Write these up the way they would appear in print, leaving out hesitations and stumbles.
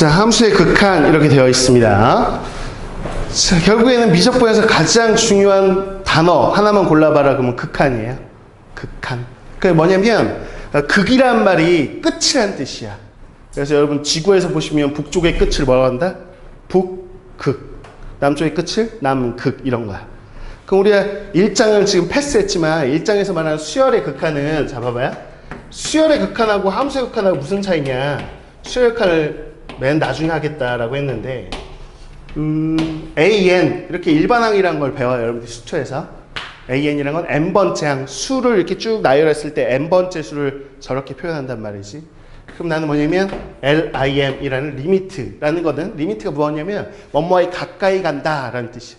자, 함수의 극한 이렇게 되어 있습니다. 자, 결국에는 미적분에서 가장 중요한 단어 하나만 골라봐라 그러면 극한이에요. 극한. 그게 뭐냐면 극이란 말이 끝이란 뜻이야. 그래서 여러분 지구에서 보시면 북쪽의 끝을 뭐라고 한다? 북극. 남쪽의 끝을 남극 이런 거야. 그럼 우리가 1장을 지금 패스했지만 1장에서 말하는 수열의 극한은 잡아봐요. 수열의 극한하고 함수의 극한하고 무슨 차이냐? 수열의 극한을 맨 나중에 하겠다라고 했는데 AN 이렇게 일반항이라는 걸 배워요. 여러분들 수초에서 AN이라는 건 n번째 항 수를 이렇게 쭉 나열했을 때 n번째 수를 저렇게 표현한단 말이지. 그럼 나는 뭐냐면 LIM이라는 리미트라는 거는 리미트가 뭐냐면 뭐뭐에 가까이 간다라는 뜻이야.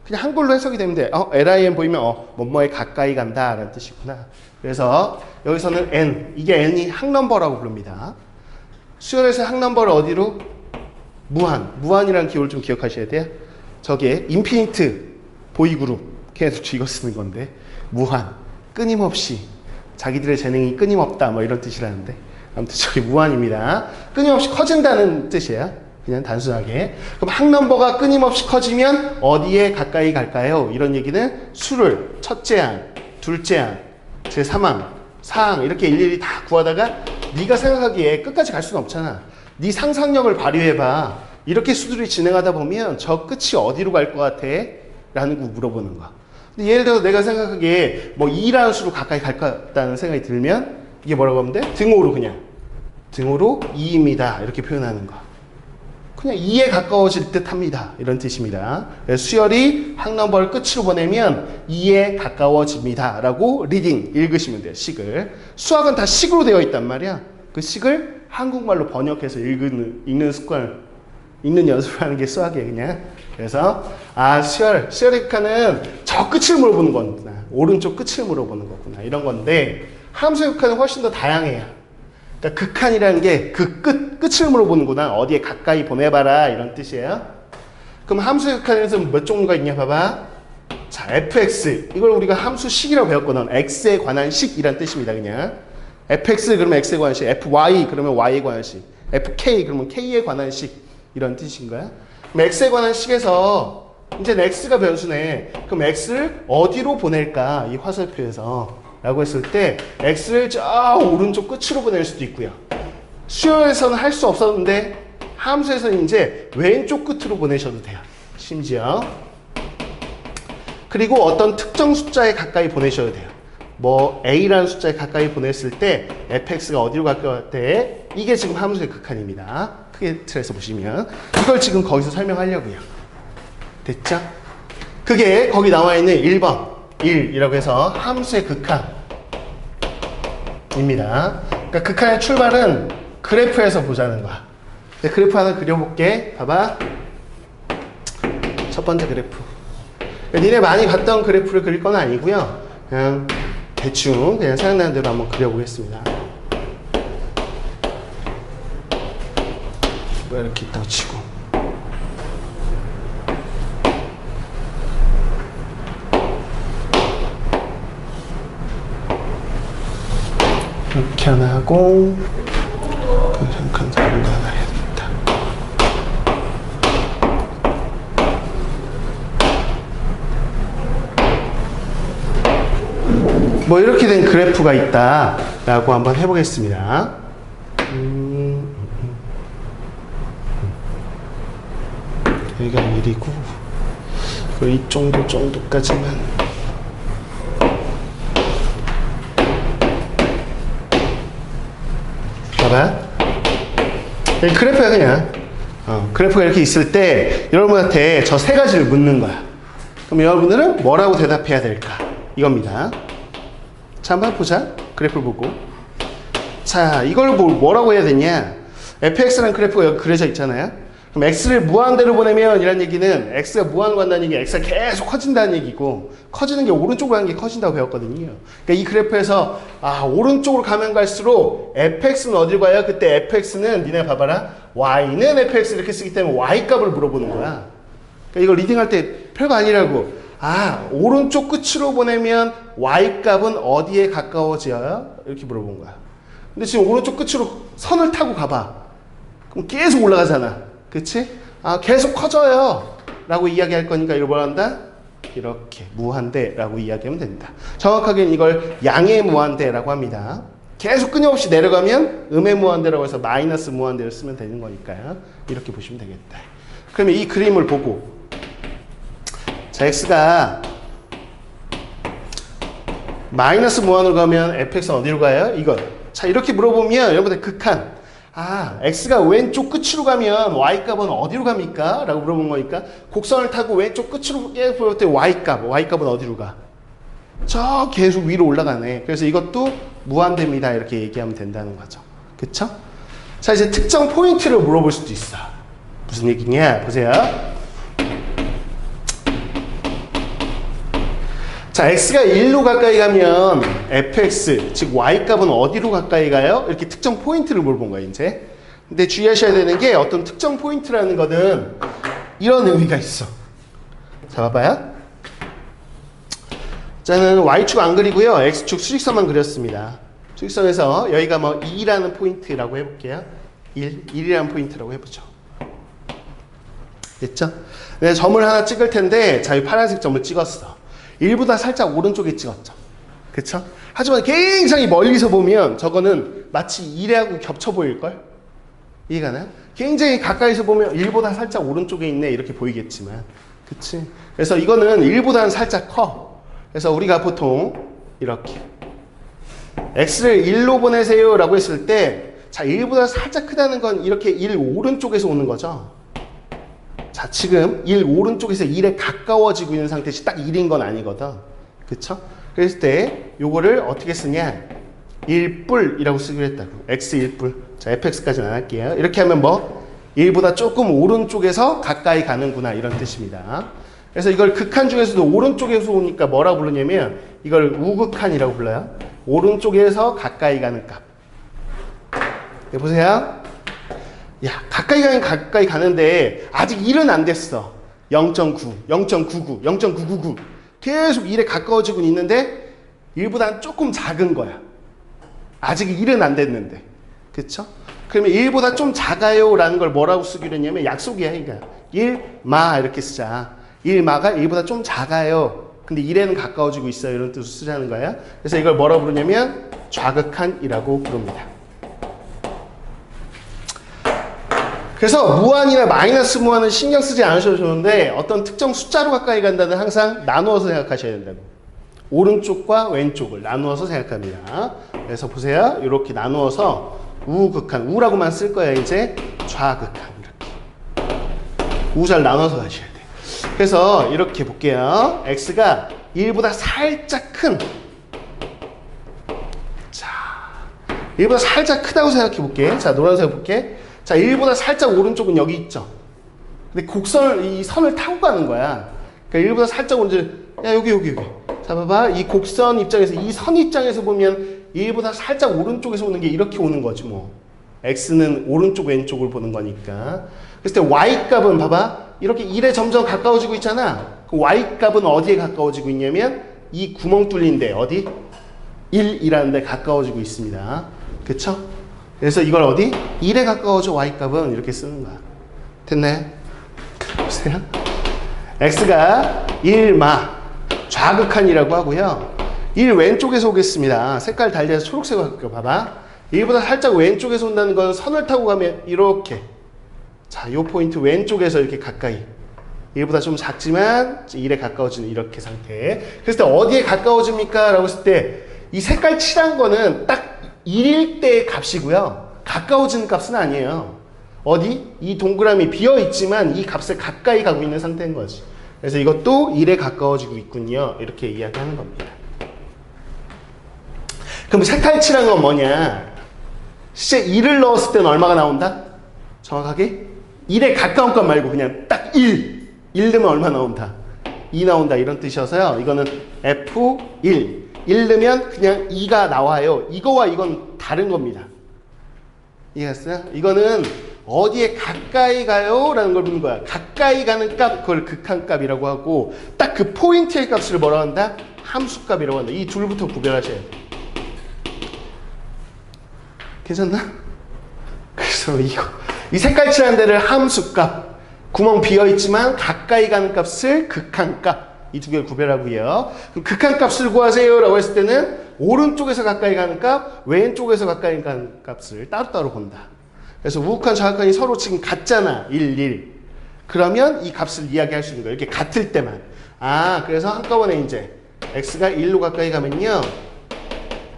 그냥 한글로 해석이 되면 돼. LIM 보이면 뭐뭐에 가까이 간다라는 뜻이구나. 그래서 여기서는 N 이게 N이 항넘버라고 부릅니다. 수열에서 항넘버를 어디로? 무한이라는 기호를 좀 기억하셔야 돼요. 저게 인피니트 보이그룹 계속 이거 쓰는 건데 무한 끊임없이 자기들의 재능이 끊임없다 뭐 이런 뜻이라는데 아무튼 저게 무한입니다. 끊임없이 커진다는 뜻이에요. 그냥 단순하게. 그럼 항넘버가 끊임없이 커지면 어디에 가까이 갈까요? 이런 얘기는 수를 첫째 항, 둘째 항, 제3항, 4항 이렇게 일일이 다 구하다가 네가 생각하기에 끝까지 갈 수는 없잖아. 네 상상력을 발휘해봐. 이렇게 수들이 진행하다 보면 저 끝이 어디로 갈 것 같아? 라는 거 물어보는 거야. 근데 예를 들어서 내가 생각하기에 뭐 2라는 수로 가까이 갈 것 같다는 생각이 들면 이게 뭐라고 하면 돼? 등호로 그냥. 등호로 2입니다. 이렇게 표현하는 거. 그냥 2에 가까워질 듯 합니다. 이런 뜻입니다. 그래서 수열이 항넘버를 끝으로 보내면 2에 가까워집니다. 라고 리딩 읽으시면 돼요. 식을. 수학은 다 식으로 되어 있단 말이야. 그 식을 한국말로 번역해서 읽는 습관, 읽는 연습을 하는 게 수학이에요. 그냥. 그래서 수열의 극한은 저 끝을 물어보는 거구나. 오른쪽 끝을 물어보는 거구나. 이런 건데 함수의 극한은 훨씬 더 다양해요. 그러니까 극한이라는 게 그 끝을 물어보는구나. 어디에 가까이 보내봐라. 이런 뜻이에요. 그럼 함수의 극한에서 몇 종류가 있냐 봐봐. 자, fx. 이걸 우리가 함수식이라고 배웠거든. x에 관한 식이란 뜻입니다. 그냥. fx 그러면 x에 관한 식. fy 그러면 y에 관한 식. fk 그러면 k에 관한 식. 이런 뜻인 거야. 그럼 x에 관한 식에서 이제 x가 변수네. 그럼 x를 어디로 보낼까? 이 화살표에서. 라고 했을 때 x를 저 오른쪽 끝으로 보낼 수도 있고요. 수열에서는 할 수 없었는데 함수에서는 이제 왼쪽 끝으로 보내셔도 돼요. 심지어. 그리고 어떤 특정 숫자에 가까이 보내셔도 돼요. 뭐 a라는 숫자에 가까이 보냈을 때 fx가 어디로 갈 것 같아? 이게 지금 함수의 극한입니다. 크게 틀에서 보시면 이걸 지금 거기서 설명하려고요. 됐죠? 그게 거기 나와 있는 1번 1이라고 해서 함수의 극한입니다. 그러니까 극한의 출발은 그래프에서 보자는 거야. 그래프 하나 그려볼게. 봐봐. 첫 번째 그래프. 니네 많이 봤던 그래프를 그릴 건 아니고요. 그냥 대충 그냥 생각나는 대로 한번 그려보겠습니다. 뭐 이렇게 있다고 치고. 이렇게 하나 하고 잠깐 다른 거 하나 해야 되겠다. 뭐 이렇게 된 그래프가 있다 라고 한번 해보겠습니다. 여기가 1이고 이 정도까지만 봐봐. 그래프야 그냥. 그래프가 이렇게 있을 때 여러분한테 저 세 가지를 묻는 거야. 그럼 여러분들은 뭐라고 대답해야 될까? 이겁니다. 자, 한번 보자. 그래프를 보고. 자, 이걸 뭐라고 해야 되냐? fx라는 그래프가 여기 그려져 있잖아요. 그럼 x를 무한대로 보내면 이란 얘기는 x가 무한으로 간다는 얘기, x가 계속 커진다는 얘기고 커지는 게 오른쪽으로 가는 게 커진다고 배웠거든요. 그러니까 이 그래프에서 오른쪽으로 가면 갈수록 fx는 어디로 가요? 그때 fx는 니네 봐봐라. y는 fx 이렇게 쓰기 때문에 y값을 물어보는 거야. 그러니까 이거 리딩할 때 별거 아니라고. 오른쪽 끝으로 보내면 y값은 어디에 가까워져요? 이렇게 물어본 거야. 근데 지금 오른쪽 끝으로 선을 타고 가봐. 그럼 계속 올라가잖아. 그치? 아, 계속 커져요. 라고 이야기할 거니까 이걸 뭐라 한다? 이렇게 무한대라고 이야기하면 된다. 정확하게는 이걸 양의 무한대라고 합니다. 계속 끊임없이 내려가면 음의 무한대라고 해서 마이너스 무한대를 쓰면 되는 거니까요. 이렇게 보시면 되겠다. 그러면 이 그림을 보고 자, x가 마이너스 무한으로 가면 fx는 어디로 가요? 이것. 자, 이렇게 물어보면 여러분들 극한. 아, x가 왼쪽 끝으로 가면 y값은 어디로 갑니까? 라고 물어본 거니까 곡선을 타고 왼쪽 끝으로 계속 볼 때 y값은 어디로 가? 저 계속 위로 올라가네. 그래서 이것도 무한대입니다. 이렇게 얘기하면 된다는 거죠. 그쵸? 자, 이제 특정 포인트를 물어볼 수도 있어. 무슨 얘기냐? 보세요. 자, x가 1로 가까이 가면 fx, 즉 y값은 어디로 가까이 가요? 이렇게 특정 포인트를 물어본 거예요, 이제. 근데 주의하셔야 되는 게 어떤 특정 포인트라는 거는 이런 의미가 있어. 자, 봐봐요. 저는 y축 안 그리고요. x축 수직선만 그렸습니다. 수직선에서 여기가 뭐 2라는 포인트라고 해볼게요. 1이라는 포인트라고 해보죠. 됐죠? 네, 점을 하나 찍을 텐데, 자, 이 파란색 점을 찍었어. 1보다 살짝 오른쪽에 찍었죠. 그쵸? 하지만 굉장히 멀리서 보면 저거는 마치 1하고 겹쳐 보일걸? 이해가나요? 굉장히 가까이서 보면 1보다 살짝 오른쪽에 있네 이렇게 보이겠지만, 그치? 그래서 이거는 1보다는 살짝 커. 그래서 우리가 보통 이렇게 x를 1로 보내세요 라고 했을 때, 자, 1보다 살짝 크다는 건 이렇게 1 오른쪽에서 오는 거죠. 자, 지금 1 오른쪽에서 1에 가까워지고 있는 상태지 딱 1인 건 아니거든. 그쵸? 그랬을 때 요거를 어떻게 쓰냐? 1뿔이라고 쓰기로 했다고. x 1뿔. 자, fx까지는 안 할게요. 이렇게 하면 뭐 1보다 조금 오른쪽에서 가까이 가는구나 이런 뜻입니다. 그래서 이걸 극한 중에서도 오른쪽에서 오니까 뭐라고 부르냐면 이걸 우극한이라고 불러요. 오른쪽에서 가까이 가는 값. 네, 보세요. 야, 가까이 가긴 가까이 가는데 아직 1은 안 됐어. 0.9, 0.99, 0.999 계속 1에 가까워지고 있는데 1보다는 조금 작은 거야. 아직 1은 안 됐는데. 그쵸? 그러면 1보다 좀 작아요 라는 걸 뭐라고 쓰기로 했냐면 약속이야. 그러니까 1마 이렇게 쓰자. 1마가 1보다 좀 작아요. 근데 1에는 가까워지고 있어요. 이런 뜻으로 쓰자는 거야. 그래서 이걸 뭐라고 부르냐면 좌극한이라고 부릅니다. 그래서 무한이나 마이너스 무한은 신경 쓰지 않으셔도 좋은데 어떤 특정 숫자로 가까이 간다는 항상 나누어서 생각하셔야 된다고. 오른쪽과 왼쪽을 나누어서 생각합니다. 그래서 보세요. 이렇게 나누어서 우극한, 우라고만 쓸 거예요. 이제 좌극한 이렇게. 우 잘 나눠서 가셔야 돼요. 그래서 이렇게 볼게요. x가 1보다 살짝 큰, 자, 1보다 살짝 크다고 생각해 볼게. 자, 노란색 볼게. 자, 1보다 살짝 오른쪽은 여기 있죠. 근데 곡선을, 이 선을 타고 가는 거야. 그러니까 1보다 살짝 오른쪽, 야, 여기. 자, 봐봐. 이 곡선 입장에서, 이 선 입장에서 보면 1보다 살짝 오른쪽에서 오는 게 이렇게 오는 거지, 뭐. x는 오른쪽, 왼쪽을 보는 거니까. 그랬을 때 y값은 봐봐. 이렇게 1에 점점 가까워지고 있잖아. 그 y값은 어디에 가까워지고 있냐면 이 구멍 뚫린데, 어디? 1이라는 데 가까워지고 있습니다. 그쵸? 그래서 이걸 어디? 1에 가까워져 y값은 이렇게 쓰는 거야. 됐나요? 보세요. x가 1마 좌극한이라고 하고요. 1 왼쪽에서 오겠습니다. 색깔 달리해서 초록색으로 할게요. 봐봐. 1보다 살짝 왼쪽에서 온다는 건 선을 타고 가면 이렇게. 자, 요 포인트 왼쪽에서 이렇게 가까이. 1보다 좀 작지만 1에 가까워지는 이렇게 상태. 그래서 어디에 가까워집니까? 라고 했을 때 이 색깔 칠한 거는 딱 1일 때의 값이고요. 가까워지는 값은 아니에요. 어디? 이 동그라미 비어있지만 이 값에 가까이 가고 있는 상태인 거지. 그래서 이것도 1에 가까워지고 있군요. 이렇게 이야기하는 겁니다. 그럼 색깔 칠한 건 뭐냐? 실제 1을 넣었을 때는 얼마가 나온다? 정확하게? 1에 가까운 값 말고 그냥 딱 1. 1 넣으면 얼마 나온다? 2 나온다. 이런 뜻이어서요. 이거는 F1. 1 넣으면 그냥 2가 나와요. 이거와 이건 다른 겁니다. 이해했어요? 이거는 어디에 가까이 가요? 라는 걸 묻는 거야. 가까이 가는 값, 그걸 극한값이라고 하고 딱 그 포인트의 값을 뭐라고 한다? 함수값이라고 한다. 이 둘부터 구별하셔야 돼. 괜찮나? 그래서 이 색깔 칠한 데를 함수값, 구멍 비어있지만 가까이 가는 값을 극한값, 이 두 개를 구별하고요. 그럼 극한값을 구하세요 라고 했을 때는 오른쪽에서 가까이 가는 값, 왼쪽에서 가까이 가는 값을 따로따로 본다. 그래서 우극한 좌극한이 서로 지금 같잖아. 1, 1. 그러면 이 값을 이야기할 수 있는 거예요. 이렇게 같을 때만. 아, 그래서 한꺼번에 이제 x가 1로 가까이 가면요.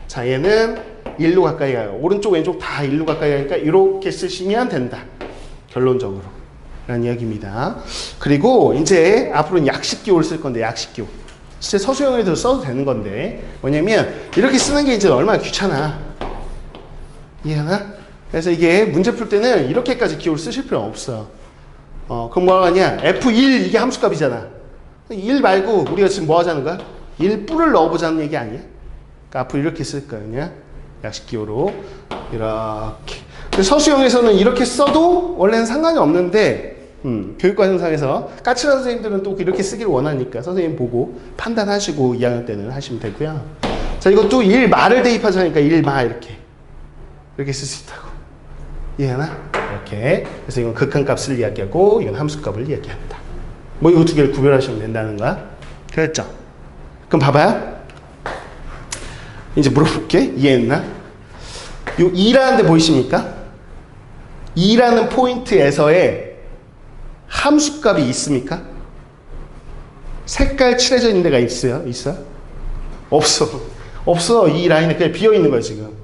자, 얘는 1로 가까이 가요. 오른쪽, 왼쪽 다 1로 가까이 가니까 이렇게 쓰시면 된다. 결론적으로. 라는 이야기입니다. 그리고 이제 앞으로는 약식기호를 쓸 건데, 약식기호. 진짜 서술형에도 써도 되는 건데, 뭐냐면 이렇게 쓰는 게 이제 얼마나 귀찮아. 이해하나? 그래서 이게 문제 풀 때는 이렇게까지 기호를 쓰실 필요는 없어. 그럼 뭐라고 하냐? F1 이게 함수값이잖아. 1 말고 우리가 지금 뭐 하자는 거야? 1뿔을 넣어보자는 얘기 아니야? 그러니까 앞으로 이렇게 쓸 거야. 그냥 약식기호로 이렇게. 서술형에서는 이렇게 써도 원래는 상관이 없는데 교육과정상에서 까칠한 선생님들은 또 이렇게 쓰기를 원하니까 선생님 보고 판단하시고 2학년 때는 하시면 되고요. 자, 이것도 1마를 대입하자니까 1마 이렇게 쓸 수 있다고. 이해하나? 이렇게. 그래서 이건 극한값을 이야기하고 이건 함수값을 이야기한다. 뭐 이거 두 개를 구별하시면 된다는 거야. 그랬죠? 그럼 봐봐요. 이제 물어볼게. 이해했나? 요 2라는 데 보이십니까? 2라는 포인트에서의 함수값이 있습니까? 색깔 칠해져 있는 데가 있어요? 있어요? 없어. 없어. 이 라인에 그냥 비어있는 거야 지금.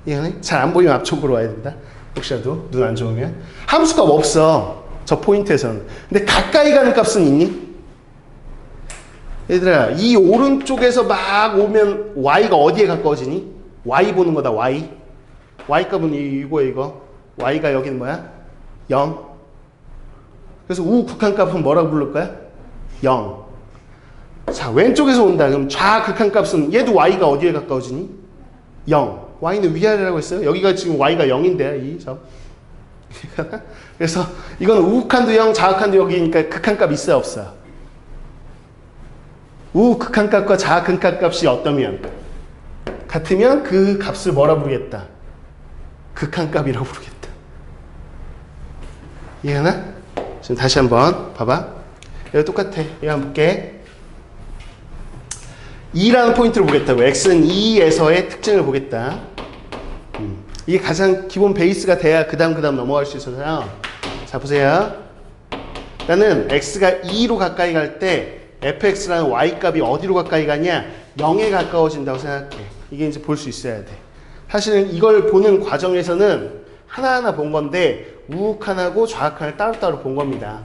이해하니? 잘 안 보이면 앞쪽으로 와야 된다. 혹시라도 눈 안 좋으면. 함수값 없어. 저 포인트에서는. 근데 가까이 가는 값은 있니? 얘들아, 이 오른쪽에서 막 오면 y가 어디에 가까워지니? y 보는 거다. y. y 값은 이거야 이거. y가 여기는 뭐야? 0. 그래서 우극한값은 뭐라고 부를 거야? 0. 자, 왼쪽에서 온다. 그럼 좌극한값은 얘도 y가 어디에 가까워지니? 0. y는 위아래라고 했어요. 여기가 지금 y가 0인데 이 점. 그래서 이건 우극한도 0, 좌극한도 0이니까 극한값 있어요, 없어요? 우극한값과 좌극한값이 어떠면? 같으면 그 값을 뭐라 부르겠다? 극한값이라고 부르겠다. 이해하나? 지금 다시 한번 봐봐. 여기 똑같아. 이거 한번 볼게. 2라는 포인트를 보겠다고. x는 2에서의 특징을 보겠다. 이게 가장 기본 베이스가 돼야 그 다음 넘어갈 수 있어서요. 자, 보세요. 일단은 x가 2로 가까이 갈 때 fx라는 y값이 어디로 가까이 가냐? 0에 가까워진다고 생각해. 이게 이제 볼 수 있어야 돼. 사실은 이걸 보는 과정에서는 하나하나 본 건데 우극한하고 좌극한을 따로따로 본 겁니다.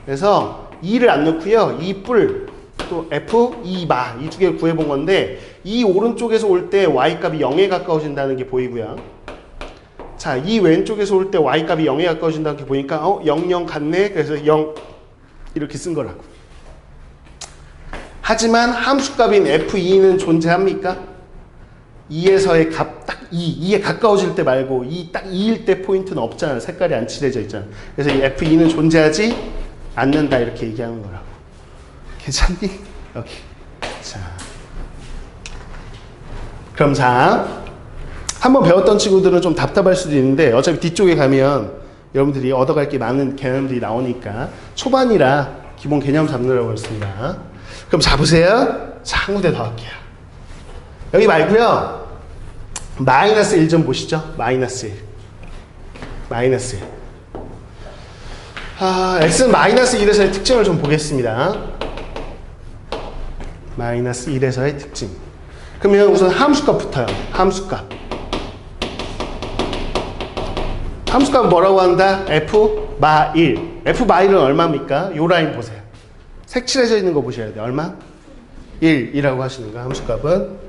그래서 2를 안 넣고요. 2뿔 또 f, 2마 이 두 개를 구해본 건데 이 오른쪽에서 올 때 y값이 0에 가까워진다는 게 보이고요. 자, 이 왼쪽에서 올 때 y값이 0에 가까워진다는 게 보니까 0, 0 같네. 그래서 0 이렇게 쓴 거라고. 하지만 함수값인 f2는 존재합니까? 2에서의 값 딱 2에 가까워질 때 말고 딱 2일 때 포인트는 없잖아요. 색깔이 안 칠해져 있잖아. 그래서 이 f2는 존재하지 않는다 이렇게 얘기하는 거라고. 괜찮니? 여기. 자, 그럼 자, 한번 배웠던 친구들은 좀 답답할 수도 있는데 어차피 뒤쪽에 가면 여러분들이 얻어갈 게 많은 개념들이 나오니까 초반이라 기본 개념 잡느라고 했습니다. 그럼 잡으세요. 자, 한 군데 더 할게요. 여기 말고요. 마이너스 1 좀 보시죠. 마이너스 1. 마이너스 1. x는 마이너스 1에서의 특징을 좀 보겠습니다. 마이너스 1에서의 특징. 그러면 우선 함수값부터요. 함수값. 함수값은 뭐라고 한다? f 마 1. f 마 1은 얼마입니까? 요 라인 보세요. 색칠해져 있는 거 보셔야 돼요. 얼마? 1이라고 하시는 거 함수값은.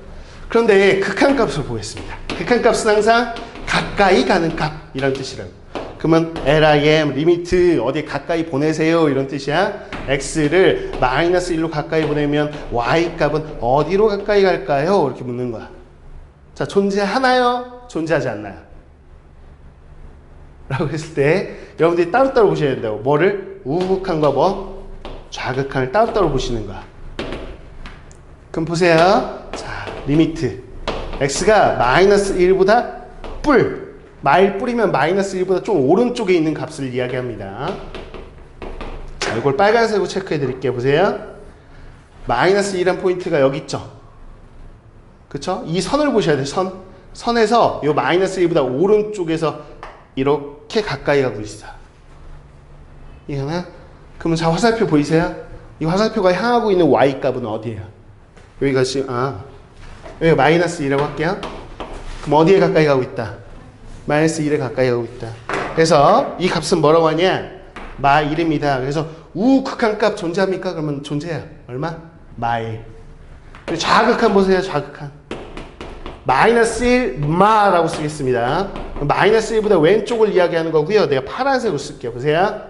그런데 극한값을 보겠습니다. 극한값은 항상 가까이 가는 값 이런 뜻이라고. 그러면 lim 리미트 어디 가까이 보내세요 이런 뜻이야. x를 마이너스 1로 가까이 보내면 y값은 어디로 가까이 갈까요? 이렇게 묻는 거야. 자, 존재하나요? 존재하지 않나요? 라고 했을 때 여러분들이 따로따로 보셔야 된다고. 뭐를? 우극한과 뭐? 좌극한을 따로따로 보시는 거야. 그럼 보세요. 자, 리미트 x가 마이너스 1보다 뿔 마일 뿌리면 마이너스 1보다 좀 오른쪽에 있는 값을 이야기합니다. 자, 이걸 빨간색으로 체크해 드릴게요. 보세요. 마이너스 1한 포인트가 여기 있죠. 그쵸? 이 선을 보셔야 돼요. 선에서 이 마이너스 1보다 오른쪽에서 이렇게 가까이 가고 있어. 이해나? 그러면 자, 화살표 보이세요? 이 화살표가 향하고 있는 y값은 어디예요? 여기가 지금 여기 마이너스 2라고 할게요. 그럼 어디에 가까이 가고 있다? 마이너스 1에 가까이 가고 있다. 그래서 이 값은 뭐라고 하냐? 마 1입니다. 그래서 우극한값 존재합니까? 그러면 존재해요. 얼마? 마일. 좌극한 보세요. 좌극한. 마이너스 1 마라고 쓰겠습니다. 마이너스 1보다 왼쪽을 이야기하는 거고요. 내가 파란색으로 쓸게요. 보세요.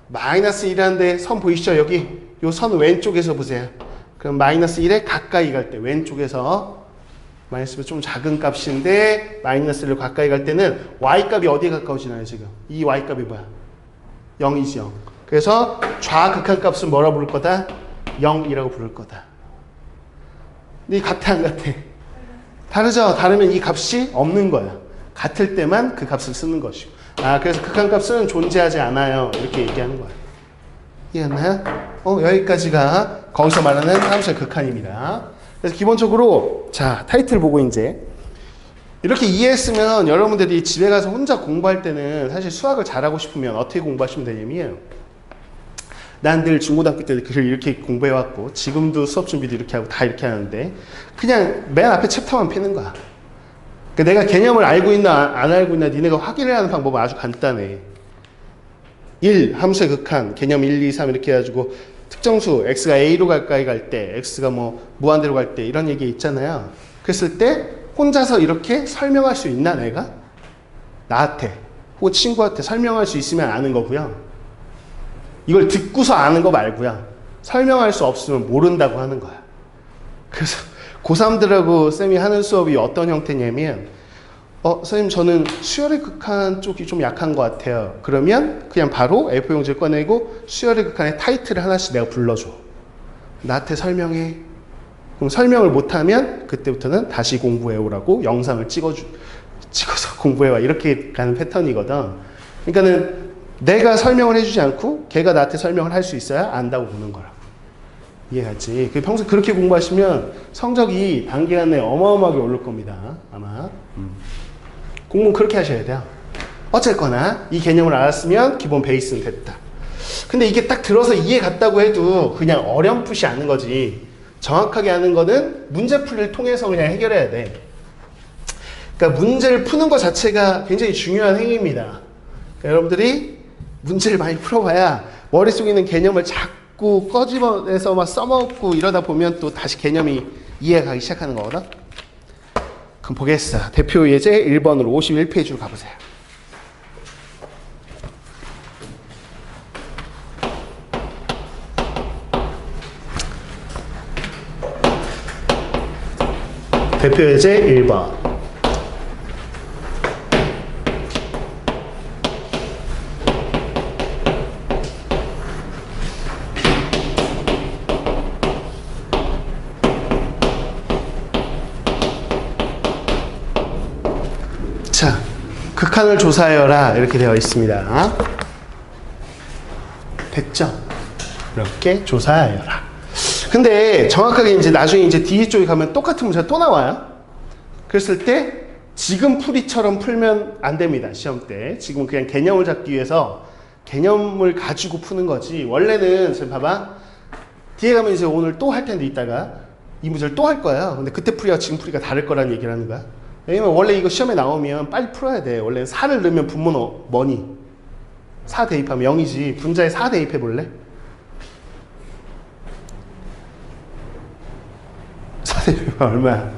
마이너스 1하는데 선 보이시죠? 여기 요 선 왼쪽에서 보세요. 그럼 마이너스 1에 가까이 갈 때 왼쪽에서 마이너스가 좀 작은 값인데 마이너스를 가까이 갈 때는 y값이 어디에 가까워지나요? 지금 이 y값이 뭐야? 0이죠. 그래서 좌극한 값은 뭐라 부를 거다? 0이라고 부를 거다. 근데 같아 안 같아? 다르죠? 다르면 이 값이 없는 거야. 같을 때만 그 값을 쓰는 것이고. 그래서 극한값은 존재하지 않아요. 이렇게 얘기하는 거야. 이해했나요? 여기까지가 거기서 말하는 함수의 극한입니다. 그래서 기본적으로 자, 타이틀 보고 이제 이렇게 이해했으면 여러분들이 집에 가서 혼자 공부할 때는 사실 수학을 잘하고 싶으면 어떻게 공부하시면 되냐면, 난 늘 중고등학교 때 글을 이렇게 공부해왔고 지금도 수업 준비도 이렇게 하고 다 이렇게 하는데 그냥 맨 앞에 챕터만 펴는 거야. 그러니까 내가 개념을 알고 있나 안 알고 있나 니네가 확인을 하는 방법은 아주 간단해. 1, 함수의 극한, 개념 1, 2, 3 이렇게 해가지고 특정수 x가 a로 가까이 갈 때, x가 뭐 무한대로 갈 때 이런 얘기 있잖아요. 그랬을 때 혼자서 이렇게 설명할 수 있나 내가? 나한테 혹은 친구한테 설명할 수 있으면 아는 거고요. 이걸 듣고서 아는 거 말고요. 설명할 수 없으면 모른다고 하는 거야. 그래서 고3들하고 쌤이 하는 수업이 어떤 형태냐면 선생님 저는 수열의 극한 쪽이 좀 약한 것 같아요. 그러면 그냥 바로 A4용지를 꺼내고 수열의 극한의 타이틀을 하나씩 내가 불러줘. 나한테 설명해. 그럼 설명을 못하면 그때부터는 다시 공부해오라고 영상을 찍어서 공부해와. 이렇게 가는 패턴이거든. 그러니까는 내가 설명을 해주지 않고 걔가 나한테 설명을 할 수 있어야 안다고 보는 거라고. 이해하지? 평소 그렇게 공부하시면 성적이 단기간에 어마어마하게 오를 겁니다. 아마. 공부는 그렇게 하셔야 돼요. 어쨌거나 이 개념을 알았으면 기본 베이스는 됐다. 근데 이게 딱 들어서 이해 갔다고 해도 그냥 어렴풋이 아는 거지. 정확하게 아는 거는 문제풀이를 통해서 그냥 해결해야 돼. 그러니까 문제를 푸는 것 자체가 굉장히 중요한 행위입니다. 그러니까 여러분들이 문제를 많이 풀어봐야 머릿속에 있는 개념을 자꾸 꺼집어내서 막 써먹고 이러다 보면 또 다시 개념이 이해가기 시작하는 거거든. 그럼 보겠어. 대표 예제 1번으로 51페이지로 가보세요. 대표 예제 1번. 자, 극한을 조사하여라 이렇게 되어 있습니다. 됐죠? 이렇게 조사하여라. 근데 정확하게 이제 나중에 이제 뒤에 쪽에 가면 똑같은 문제가 또 나와요. 그랬을 때 지금 풀이처럼 풀면 안 됩니다. 시험 때. 지금은 그냥 개념을 잡기 위해서 개념을 가지고 푸는 거지. 원래는 지금 봐봐. 뒤에 가면 이제 오늘 또 할 텐데 이따가 이 문제를 또 할 거야. 근데 그때 풀이와 지금 풀이가 다를 거라는 얘기를 하는 거야. 왜냐면 원래 이거 시험에 나오면 빨리 풀어야 돼. 원래 4를 넣으면 분모는 뭐니? 4 대입하면 0이지. 분자에 4 대입해 볼래? 4 대입하면 얼마야?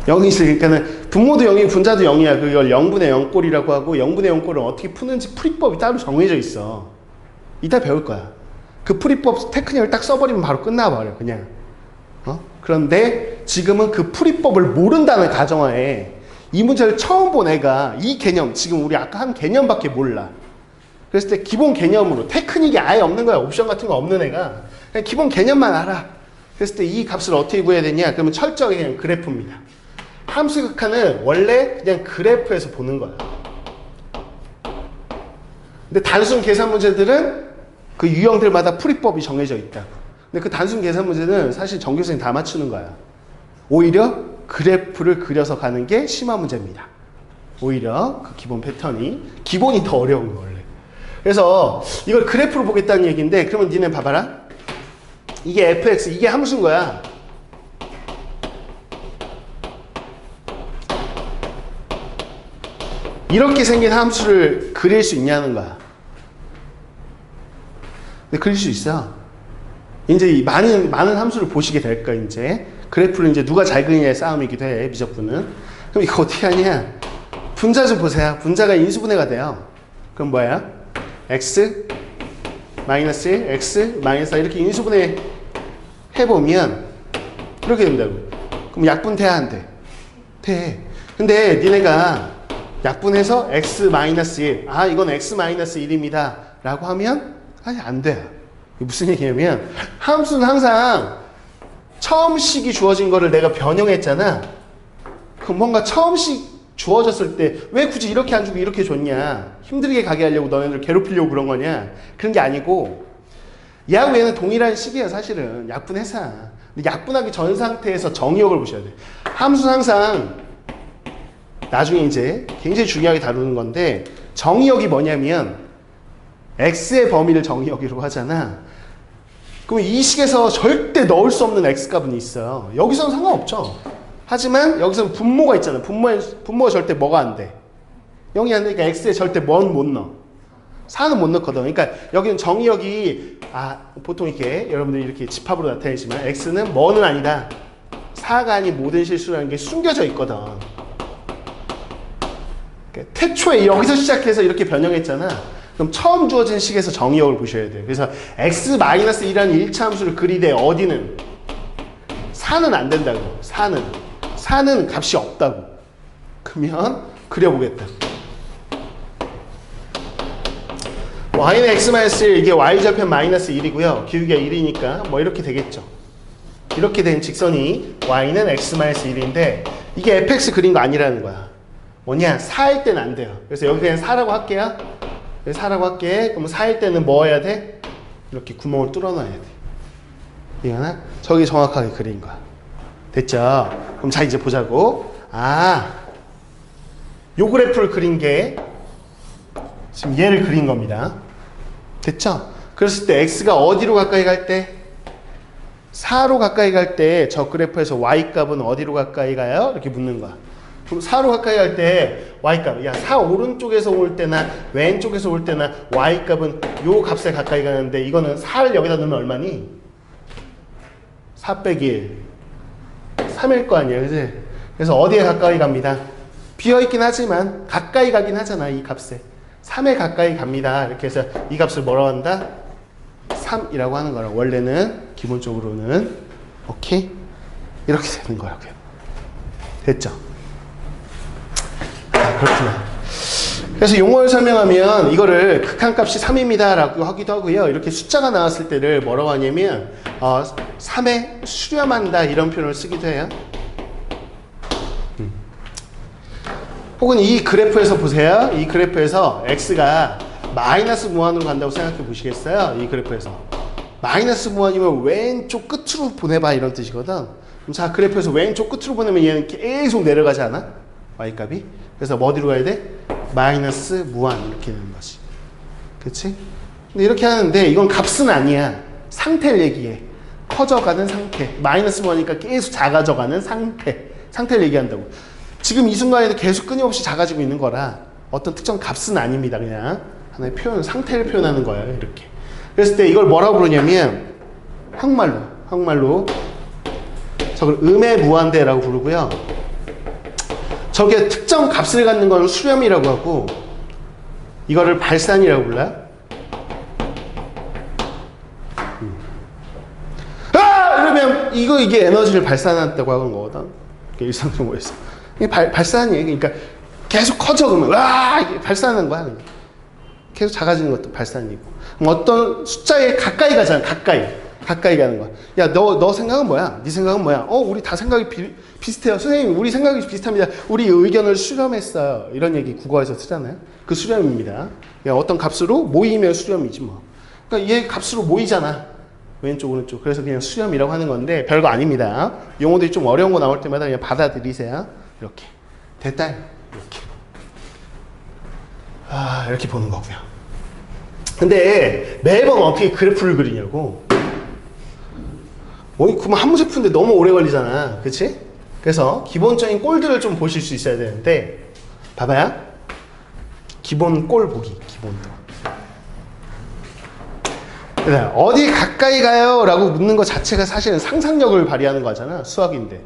0이지. 그러니까는 분모도 0이고 분자도 0이야. 그걸 0분의 0꼴이라고 하고 0분의 0꼴을 어떻게 푸는지 풀이법이 따로 정해져 있어. 이따 배울 거야. 그 풀이법 테크닉을 딱 써버리면 바로 끝나버려. 그냥. 그런데 지금은 그 풀이법을 모른다는 가정하에 이 문제를 처음 본 애가 이 개념, 지금 우리 아까 한 개념밖에 몰라. 그랬을 때 기본 개념으로 테크닉이 아예 없는 거야. 옵션 같은 거 없는 애가. 그냥 기본 개념만 알아. 그랬을 때 이 값을 어떻게 구해야 되냐? 그러면 철저하게 그냥 그래프입니다. 함수의 극한은 원래 그냥 그래프에서 보는 거야. 근데 단순 계산 문제들은 그 유형들마다 풀이법이 정해져 있다. 근데 그 단순 계산 문제는 사실 전교생이 다 맞추는 거야. 오히려 그래프를 그려서 가는 게 심화 문제입니다. 오히려 그 기본 패턴이 기본이 더 어려운 거 원래. 그래서 이걸 그래프로 보겠다는 얘기인데 그러면 니네 봐봐라. 이게 fx 이게 함수인 거야. 이렇게 생긴 함수를 그릴 수 있냐는 거야. 근데 그릴 수 있어. 이제 이 많은 함수를 보시게 될 거야, 이제. 그래프를 이제 누가 잘 그리냐의 싸움이기도 해, 미적분은. 그럼 이거 어떻게 하냐? 분자 좀 보세요. 분자가 인수분해가 돼요. 그럼 뭐야? x 마이너스 1, x 마이너스 4 이렇게 인수분해 해보면 이렇게 된다고. 그럼 약분돼야 안 돼? 돼. 근데 니네가 약분해서 x 마이너스 1, 아 이건 x 마이너스 1입니다 라고 하면 아니 안 돼. 이게 무슨 얘기냐면 함수는 항상 처음식이 주어진 거를 내가 변형했잖아. 그럼 뭔가 처음식 주어졌을 때 왜 굳이 이렇게 안 주고 이렇게 줬냐, 힘들게 가게 하려고 너네들 괴롭히려고 그런 거냐, 그런 게 아니고 얘하고 얘는 동일한 식이에요. 사실은 약분해서. 근데 약분하기 전 상태에서 정의역을 보셔야 돼. 함수는 항상 나중에 이제 굉장히 중요하게 다루는 건데 정의역이 뭐냐면 x의 범위를 정의역이라고 하잖아. 그럼 이 식에서 절대 넣을 수 없는 x값은 있어요. 여기서는 상관없죠. 하지만 여기서는 분모가 있잖아. 분모가 절대 뭐가 안 돼? 0이 안 되니까 x에 절대 못 넣어. 4는 못 넣거든. 그러니까 여기는 정의역이 보통 이렇게 여러분들이 이렇게 집합으로 나타내지만 x는 뭐는 아니다. 4가 아닌 모든 실수라는 게 숨겨져 있거든. 태초에 여기서 시작해서 이렇게 변형했잖아. 그럼 처음 주어진 식에서 정의역을 보셔야 돼요. 그래서 x-1이라는 1차 함수를 그리되 어디는 4는 안 된다고. 4는 값이 없다고. 그러면 그려보겠다. y는 x-1 이게 y좌편 마이너스 1이고요. 기울기가 1이니까 뭐 이렇게 되겠죠. 이렇게 된 직선이 y는 x-1인데 이게 fx 그린 거 아니라는 거야. 뭐냐? 4일 때는 안 돼요. 그래서 여기 그냥 4라고 할게요. 4라고 할게. 그럼 4일 때는 뭐 해야 돼? 이렇게 구멍을 뚫어놔야 돼. 이거는 저기 정확하게 그린 거야. 됐죠? 그럼 자 이제 보자고. 요 그래프를 그린 게 지금 얘를 그린 겁니다. 됐죠? 그랬을 때 x가 어디로 가까이 갈 때? 4로 가까이 갈 때 저 그래프에서 y값은 어디로 가까이 가요? 이렇게 묻는 거야. 그럼 4로 가까이 갈 때 y값, 야 4 오른쪽에서 올 때나 왼쪽에서 올 때나 y값은 요 값에 가까이 가는데 이거는 4를 여기다 넣으면 얼마니? 4 빼기 1 3일 거 아니야, 그치? 그래서 어디에 가까이 갑니다? 비어있긴 하지만 가까이 가긴 하잖아, 이 값에. 3에 가까이 갑니다. 이렇게 해서 이 값을 뭐라고 한다? 3이라고 하는 거라. 원래는 기본적으로는 오케이? 이렇게 되는 거라고요. 됐죠? 그렇구나. 그래서 용어를 설명하면 이거를 극한값이 3입니다 라고 하기도 하고요. 이렇게 숫자가 나왔을 때를 뭐라고 하냐면 3에 수렴한다 이런 표현을 쓰기도 해요. 혹은 이 그래프에서 보세요. 이 그래프에서 x가 마이너스 무한으로 간다고 생각해 보시겠어요? 이 그래프에서 마이너스 무한이면 왼쪽 끝으로 보내봐 이런 뜻이거든. 그럼 자, 그래프에서 왼쪽 끝으로 보내면 얘는 계속 내려가지 않아? y값이. 그래서 뭐 어디로 가야 돼? 마이너스 무한 이렇게 되는 거지. 그치? 근데 이렇게 하는데 이건 값은 아니야. 상태를 얘기해. 커져가는 상태. 마이너스 무한이니까 계속 작아져가는 상태. 상태를 얘기한다고. 지금 이 순간에도 계속 끊임없이 작아지고 있는 거라 어떤 특정 값은 아닙니다. 그냥 하나의 표현, 상태를 표현하는 거예요. 이렇게. 그랬을 때 이걸 뭐라고 부르냐면 한국말로 저걸 음의 무한대라고 부르고요. 저게 특정 값을 갖는 건 수렴이라고 하고 이거를 발산이라고 불러요. 이러면 이게 에너지를 발산한다고 하는 거거든. 일상적으로서. 이게 발산이에요. 그러니까 계속 커져 그러면 이게 발산하는 거야. 계속 작아지는 것도 발산이고. 어떤 숫자에 가까이 가잖아. 가까이. 가까이 가는 거야. 야, 너 생각은 뭐야? 네 생각은 뭐야? 우리 다 생각이 비슷해요. 선생님, 우리 생각이 비슷합니다. 우리 의견을 수렴했어요. 이런 얘기 국어에서 쓰잖아요. 그 수렴입니다. 야, 어떤 값으로 모이면 수렴이지 뭐. 그러니까 얘 값으로 모이잖아. 왼쪽, 오른쪽. 그래서 그냥 수렴이라고 하는 건데 별거 아닙니다. 용어들이 좀 어려운 거 나올 때마다 그냥 받아들이세요. 이렇게. 됐다. 이렇게. 이렇게 보는 거고요. 근데 매번 어떻게 그래프를 그리냐고. 그럼 한 문제 푸는데 너무 오래 걸리잖아. 그치? 그래서 기본적인 꼴들을 좀 보실 수 있어야 되는데 봐봐요. 기본 꼴 보기. 기본도. 어디 가까이 가요? 라고 묻는 것 자체가 사실은 상상력을 발휘하는 거잖아. 수학인데.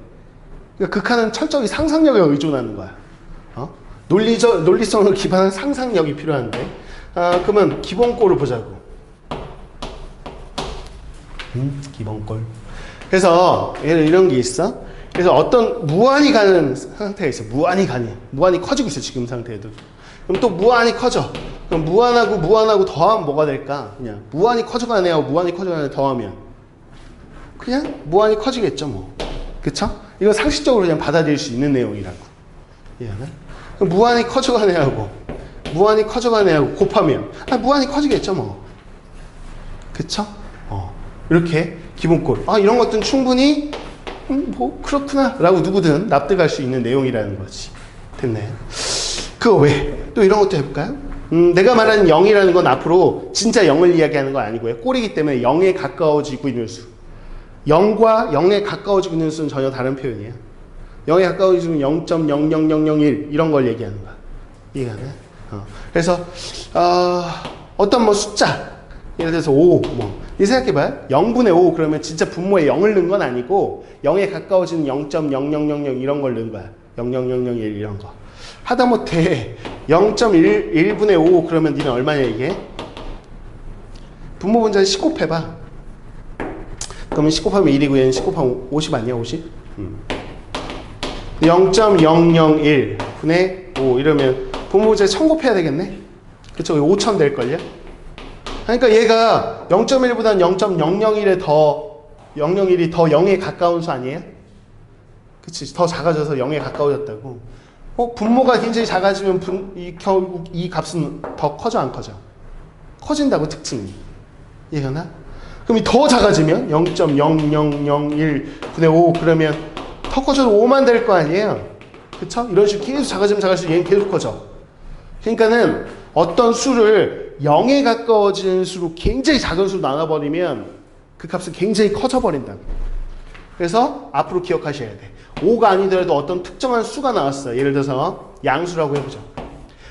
그러니까 극한은 철저히 상상력에 의존하는 거야. 논리성을 기반한 상상력이 필요한데. 그러면 기본꼴을 보자고. 기본꼴. 그래서 이런 게 있어. 그래서 어떤 무한히 가는 상태가 있어. 무한히 커지고 있어. 지금 상태에도. 그럼 또 무한히 커져. 그럼 무한하고 더하면 뭐가 될까? 그냥 무한히 커져가네 하고 무한히 커져가네 더하면 그냥 무한히 커지겠죠 뭐. 그쵸? 이건 상식적으로 그냥 받아들일 수 있는 내용이라고. 이해하나? 그럼 무한히 커져가네 하고 곱하면 무한히 커지겠죠 뭐. 그쵸? 이렇게 기본꼴. 이런 것들은 충분히 뭐 그렇구나 라고 누구든 납득할 수 있는 내용이라는 거지. 됐네. 그거 왜? 또 이런 것도 해볼까요? 내가 말하는 0이라는 건 앞으로 진짜 0을 이야기하는 건 아니고요. 꼴이기 때문에 0에 가까워지고 있는 수. 0과 0에 가까워지고 있는 수는 전혀 다른 표현이에요. 0에 가까워지면 0.00001 이런 걸 얘기하는 거야. 이해가 돼? 그래서 어떤 뭐 숫자 예를 들어서 5 이 생각해봐요. 0분의 5 그러면 진짜 분모에 0을 넣은 건 아니고 0에 가까워지는 0.0000 이런 걸 넣은 거야. 00001 이런 거. 하다못해 0.1분의 5 그러면 니는 얼마냐 이게? 분모 분자를 10 곱해봐. 그러면 10 곱하면 1이고 얘는 10 곱하면 50 아니야 50? 0.001 분의 5 이러면 분모 분자에 1000 곱해야 되겠네? 그쵸? 5000 될걸요? 그러니까 얘가 0.1보다는 0.001에 더 001이 더 0에 가까운 수 아니에요? 그치? 더 작아져서 0에 가까워졌다고. 분모가 굉장히 작아지면 결국 이 값은 더 커져 안 커져? 커진다고 특징이. 이해가나? 그럼 더 작아지면 0.0001분의 5 그러면 더 커져도 5만 될 거 아니에요? 그쵸? 이런 식으로 계속 작아지면 작아질수록 얘는 계속 커져. 그러니까는 어떤 수를 0에 가까워지는 수로 굉장히 작은 수로 나눠버리면 그 값은 굉장히 커져버린다고. 그래서 앞으로 기억하셔야 돼. 5가 아니더라도 어떤 특정한 수가 나왔어. 예를 들어서 양수라고 해보죠.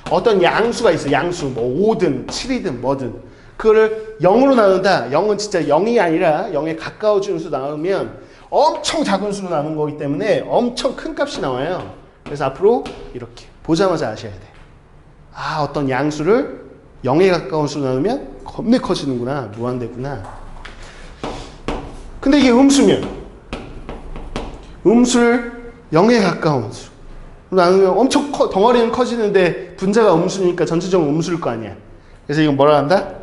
어떤 양수가 있어. 양수 뭐 5든 7이든 뭐든 그거를 0으로 나눈다. 0은 진짜 0이 아니라 0에 가까워지는 수 나누면 엄청 작은 수로 나눈 거기 때문에 엄청 큰 값이 나와요. 그래서 앞으로 이렇게 보자마자 아셔야 돼. 어떤 양수를 0에 가까운 수로 나누면 겁내 커지는구나. 무한대구나. 근데 이게 음수면 음수를 0에 가까운 수 나누면 엄청 덩어리는 커지는데 분자가 음수니까 전체적으로 음수일 거 아니야. 그래서 이건 뭐라 한다?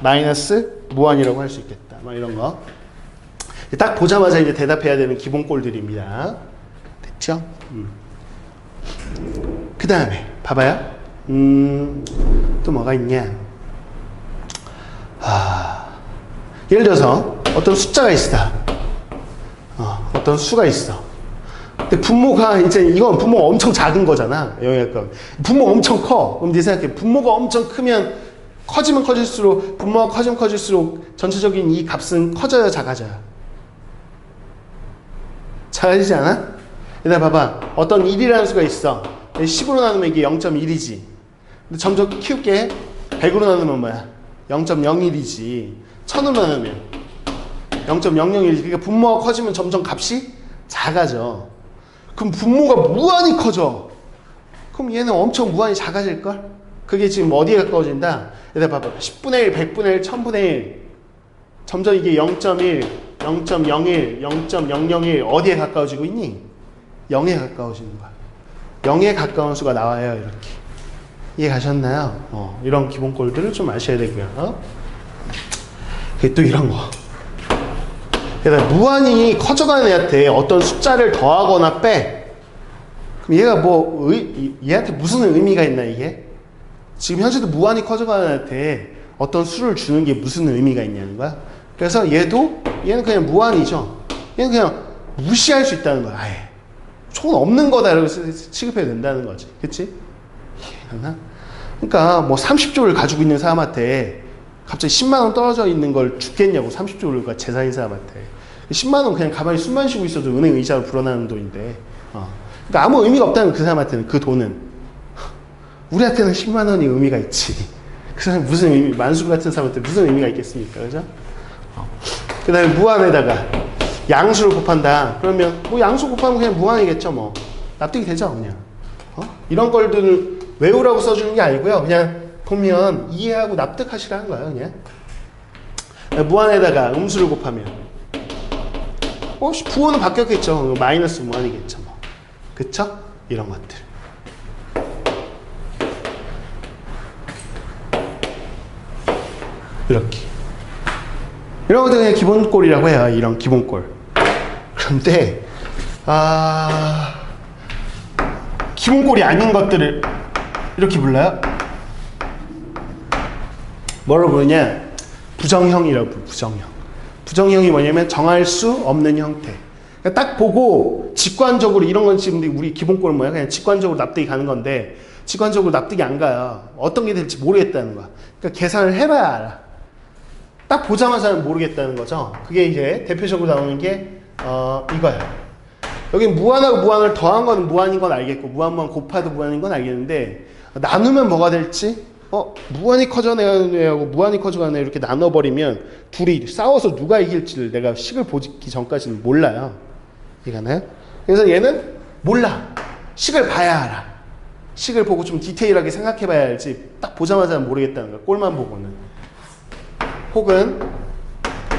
마이너스 무한이라고 할 수 있겠다. 막 이런 거. 딱 보자마자 이제 대답해야 되는 기본 꼴들입니다. 됐죠? 그 다음에 봐봐요. 또 뭐가 있냐? 예를 들어서 어떤 숫자가 있다. 어떤 수가 있어. 근데 분모가 이제 이건 분모가 엄청 작은 거잖아. 분모가 엄청 커. 그럼 네 생각해. 분모가 엄청 크면 커지면 커질수록 분모가 커지면 커질수록 전체적인 이 값은 커져야 작아져요. 작아지지 않아? 얘들아 봐봐. 어떤 1이라는 수가 있어. 10으로 나누면 이게 0.1이지. 근데 점점 키울게. 100으로 나누면 뭐야? 0.01이지. 1000으로 나누면 0.001. 그러니까 분모가 커지면 점점 값이 작아져. 그럼 분모가 무한히 커져. 그럼 얘는 엄청 무한히 작아질걸? 그게 지금 어디에 가까워진다? 얘들아 봐봐. 10분의 1, 100분의 1, 1000분의 1. 점점 이게 0.1, 0.01, 0.001 어디에 가까워지고 있니? 0에 가까워지는 거야. 0에 가까운 수가 나와요. 이렇게. 이해 가셨나요? 이런 기본 꼴들을 좀 아셔야 되고요. 그게 또 이런 거. 얘가 무한히 커져가는 애한테 어떤 숫자를 더하거나 빼. 그럼 얘가 뭐 얘한테 무슨 의미가 있나 이게? 지금 현재도 무한히 커져가는 애한테 어떤 수를 주는 게 무슨 의미가 있냐는 거야. 그래서 얘는 그냥 무한이죠. 얘는 그냥 무시할 수 있다는 거야. 아예 총 없는 거다 이렇게 취급해도 된다는 거지. 그치? 그러니까 뭐 30조를 가지고 있는 사람한테 갑자기 10만 원 떨어져 있는 걸 죽겠냐고. 30조가 재산인 사람한테 10만 원 그냥 가만히 숨만 쉬고 있어도 은행 이자로 불어나는 돈인데 그러니까 아무 의미가 없다는 그 사람한테는 그 돈은. 우리한테는 10만 원이 의미가 있지. 그 사람 무슨 의미, 만수 같은 사람한테 무슨 의미가 있겠습니까? 그죠? 그 다음에 무한에다가 양수를 곱한다. 그러면 뭐 양수 곱하면 그냥 무한이겠죠. 뭐 납득이 되죠 그냥. 이런 걸들 외우라고 써주는 게 아니고요. 그냥 보면 이해하고 납득하시라는 거예요. 그냥 무한에다가 음수를 곱하면 부호는 바뀌었겠죠. 마이너스 무한이겠죠. 뭐. 그쵸? 이런 것들. 이렇게. 이런 것들 그냥 기본꼴이라고 해요. 이런 기본꼴. 그런데 기본꼴이 아닌 것들을 이렇게 불러요. 뭐라고 부르냐? 부정형이라고 불러요. 부정형. 부정형이 뭐냐면 정할 수 없는 형태. 그러니까 딱 보고 직관적으로 이런 건 지금 우리 기본꼴은 뭐야? 그냥 직관적으로 납득이 가는 건데 직관적으로 납득이 안 가요. 어떤 게 될지 모르겠다는 거야. 그러니까 계산을 해봐야 알아. 딱 보자마자는 모르겠다는 거죠. 그게 이제 대표적으로 나오는 게 이거야. 여기 무한하고 무한을 더한 건 무한인 건 알겠고 무한 곱해도 무한인 건 알겠는데 나누면 뭐가 될지 무한히 커져가는 애하고 무한히 커져가는 애 이렇게 나눠버리면 둘이 싸워서 누가 이길지를 내가 식을 보기 전까지는 몰라요. 이해가나요? 그래서 얘는 몰라. 식을 봐야 알아. 식을 보고 좀 디테일하게 생각해봐야 알지 딱 보자마자는 모르겠다는 거야. 꼴만 보고는. 혹은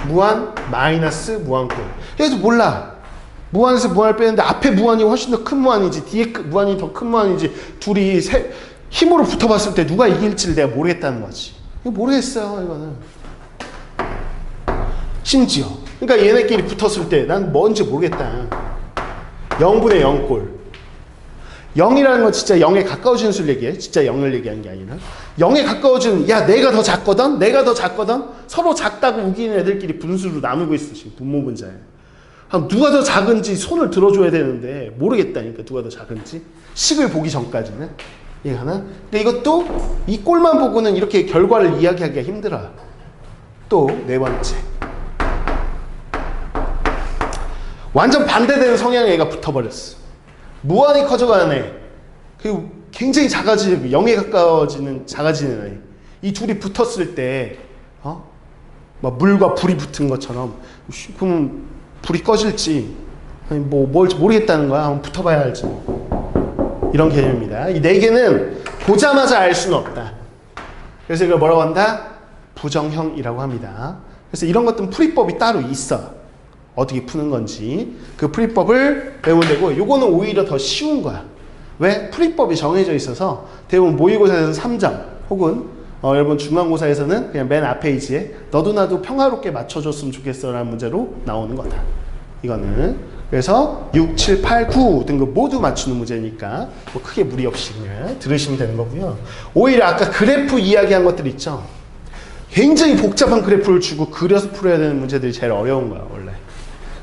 무한 마이너스 무한꼴. 얘도 몰라. 무한에서 무한을 빼는데 앞에 무한이 훨씬 더 큰 무한이지 뒤에 무한이 더 큰 무한이지 둘이 힘으로 붙어봤을 때 누가 이길지를 내가 모르겠다는 거지. 이거 모르겠어요. 이거는. 심지어 그러니까 얘네끼리 붙었을 때 난 뭔지 모르겠다. 0분의 0꼴. 0이라는 건 진짜 0에 가까워지는 수를 얘기해. 진짜 0을 얘기하는 게 아니라 0에 가까워지는 내가 더 작거든? 내가 더 작거든? 서로 작다고 우기는 애들끼리 분수로 나누고 있어. 지금 분모 분자에. 누가 더 작은지 손을 들어줘야 되는데 모르겠다니까. 누가 더 작은지. 식을 보기 전까지는. 이해하나? 근데 이것도 이 꼴만 보고는 이렇게 결과를 이야기하기가 힘들어요. 또 네 번째. 완전 반대되는 성향의 애가 붙어버렸어. 무한히 커져가는 애. 그리고 굉장히 작아지는 0에 가까워지는 작아지는 애. 이 둘이 붙었을 때 막 물과 불이 붙은 것처럼 그러면 불이 꺼질지 아니 뭘지 모르겠다는 거야. 한번 붙어봐야 알지. 이런 개념입니다. 이 네 개는 보자마자 알 수는 없다. 그래서 이걸 뭐라고 한다? 부정형이라고 합니다. 그래서 이런 것들은 풀이법이 따로 있어. 어떻게 푸는 건지 그 풀이법을 배우면 되고 요거는 오히려 더 쉬운 거야. 왜? 풀이법이 정해져 있어서 대부분 모의고사에서는 3점 혹은 여러분 중간고사에서는 그냥 맨 앞 페이지에 너도 나도 평화롭게 맞춰줬으면 좋겠어 라는 문제로 나오는 거다. 이거는 그래서 6, 7, 8, 9 등급 모두 맞추는 문제니까 뭐 크게 무리 없이 그냥 들으시면 되는 거고요. 오히려 아까 그래프 이야기한 것들 있죠. 굉장히 복잡한 그래프를 주고 그려서 풀어야 되는 문제들이 제일 어려운 거야 원래.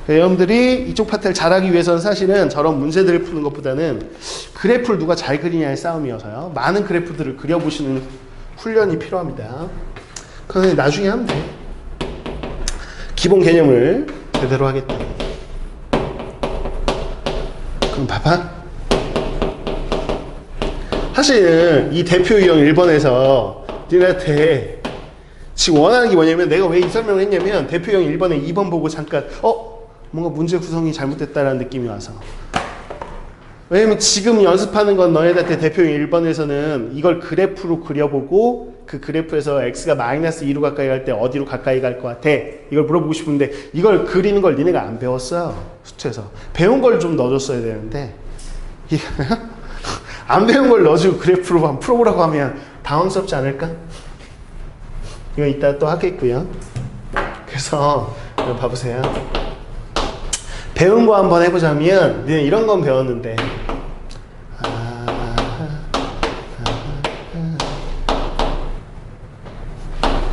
여러분들이 이쪽 파트를 잘하기 위해서는 사실은 저런 문제들을 푸는 것보다는 그래프를 누가 잘 그리냐의 싸움이어서요. 많은 그래프들을 그려보시는 훈련이 필요합니다. 그건 나중에 하면 돼. 기본 개념을 제대로 하겠다. 그럼 봐봐. 사실은 이 대표 유형 1번에서 니네한테 지금 원하는 게 뭐냐면 내가 왜 이 설명을 했냐면 대표 유형 1번에 2번 보고 잠깐 뭔가 문제 구성이 잘못됐다라는 느낌이 와서. 왜냐면 지금 연습하는 건 너희들한테 대표형 1번에서는 이걸 그래프로 그려보고 그 그래프에서 x가 마이너스 2로 가까이 갈 때 어디로 가까이 갈 것 같아? 이걸 물어보고 싶은데 이걸 그리는 걸 니네가 안 배웠어요. 수트에서. 배운 걸 좀 넣어줬어야 되는데 안 배운 걸 넣어주고 그래프로 한번 풀어보라고 하면 당황스럽지 않을까? 이건 이따 또 하겠고요. 그래서 봐보세요. 배운 거 한번 해보자면 니네 이런 건 배웠는데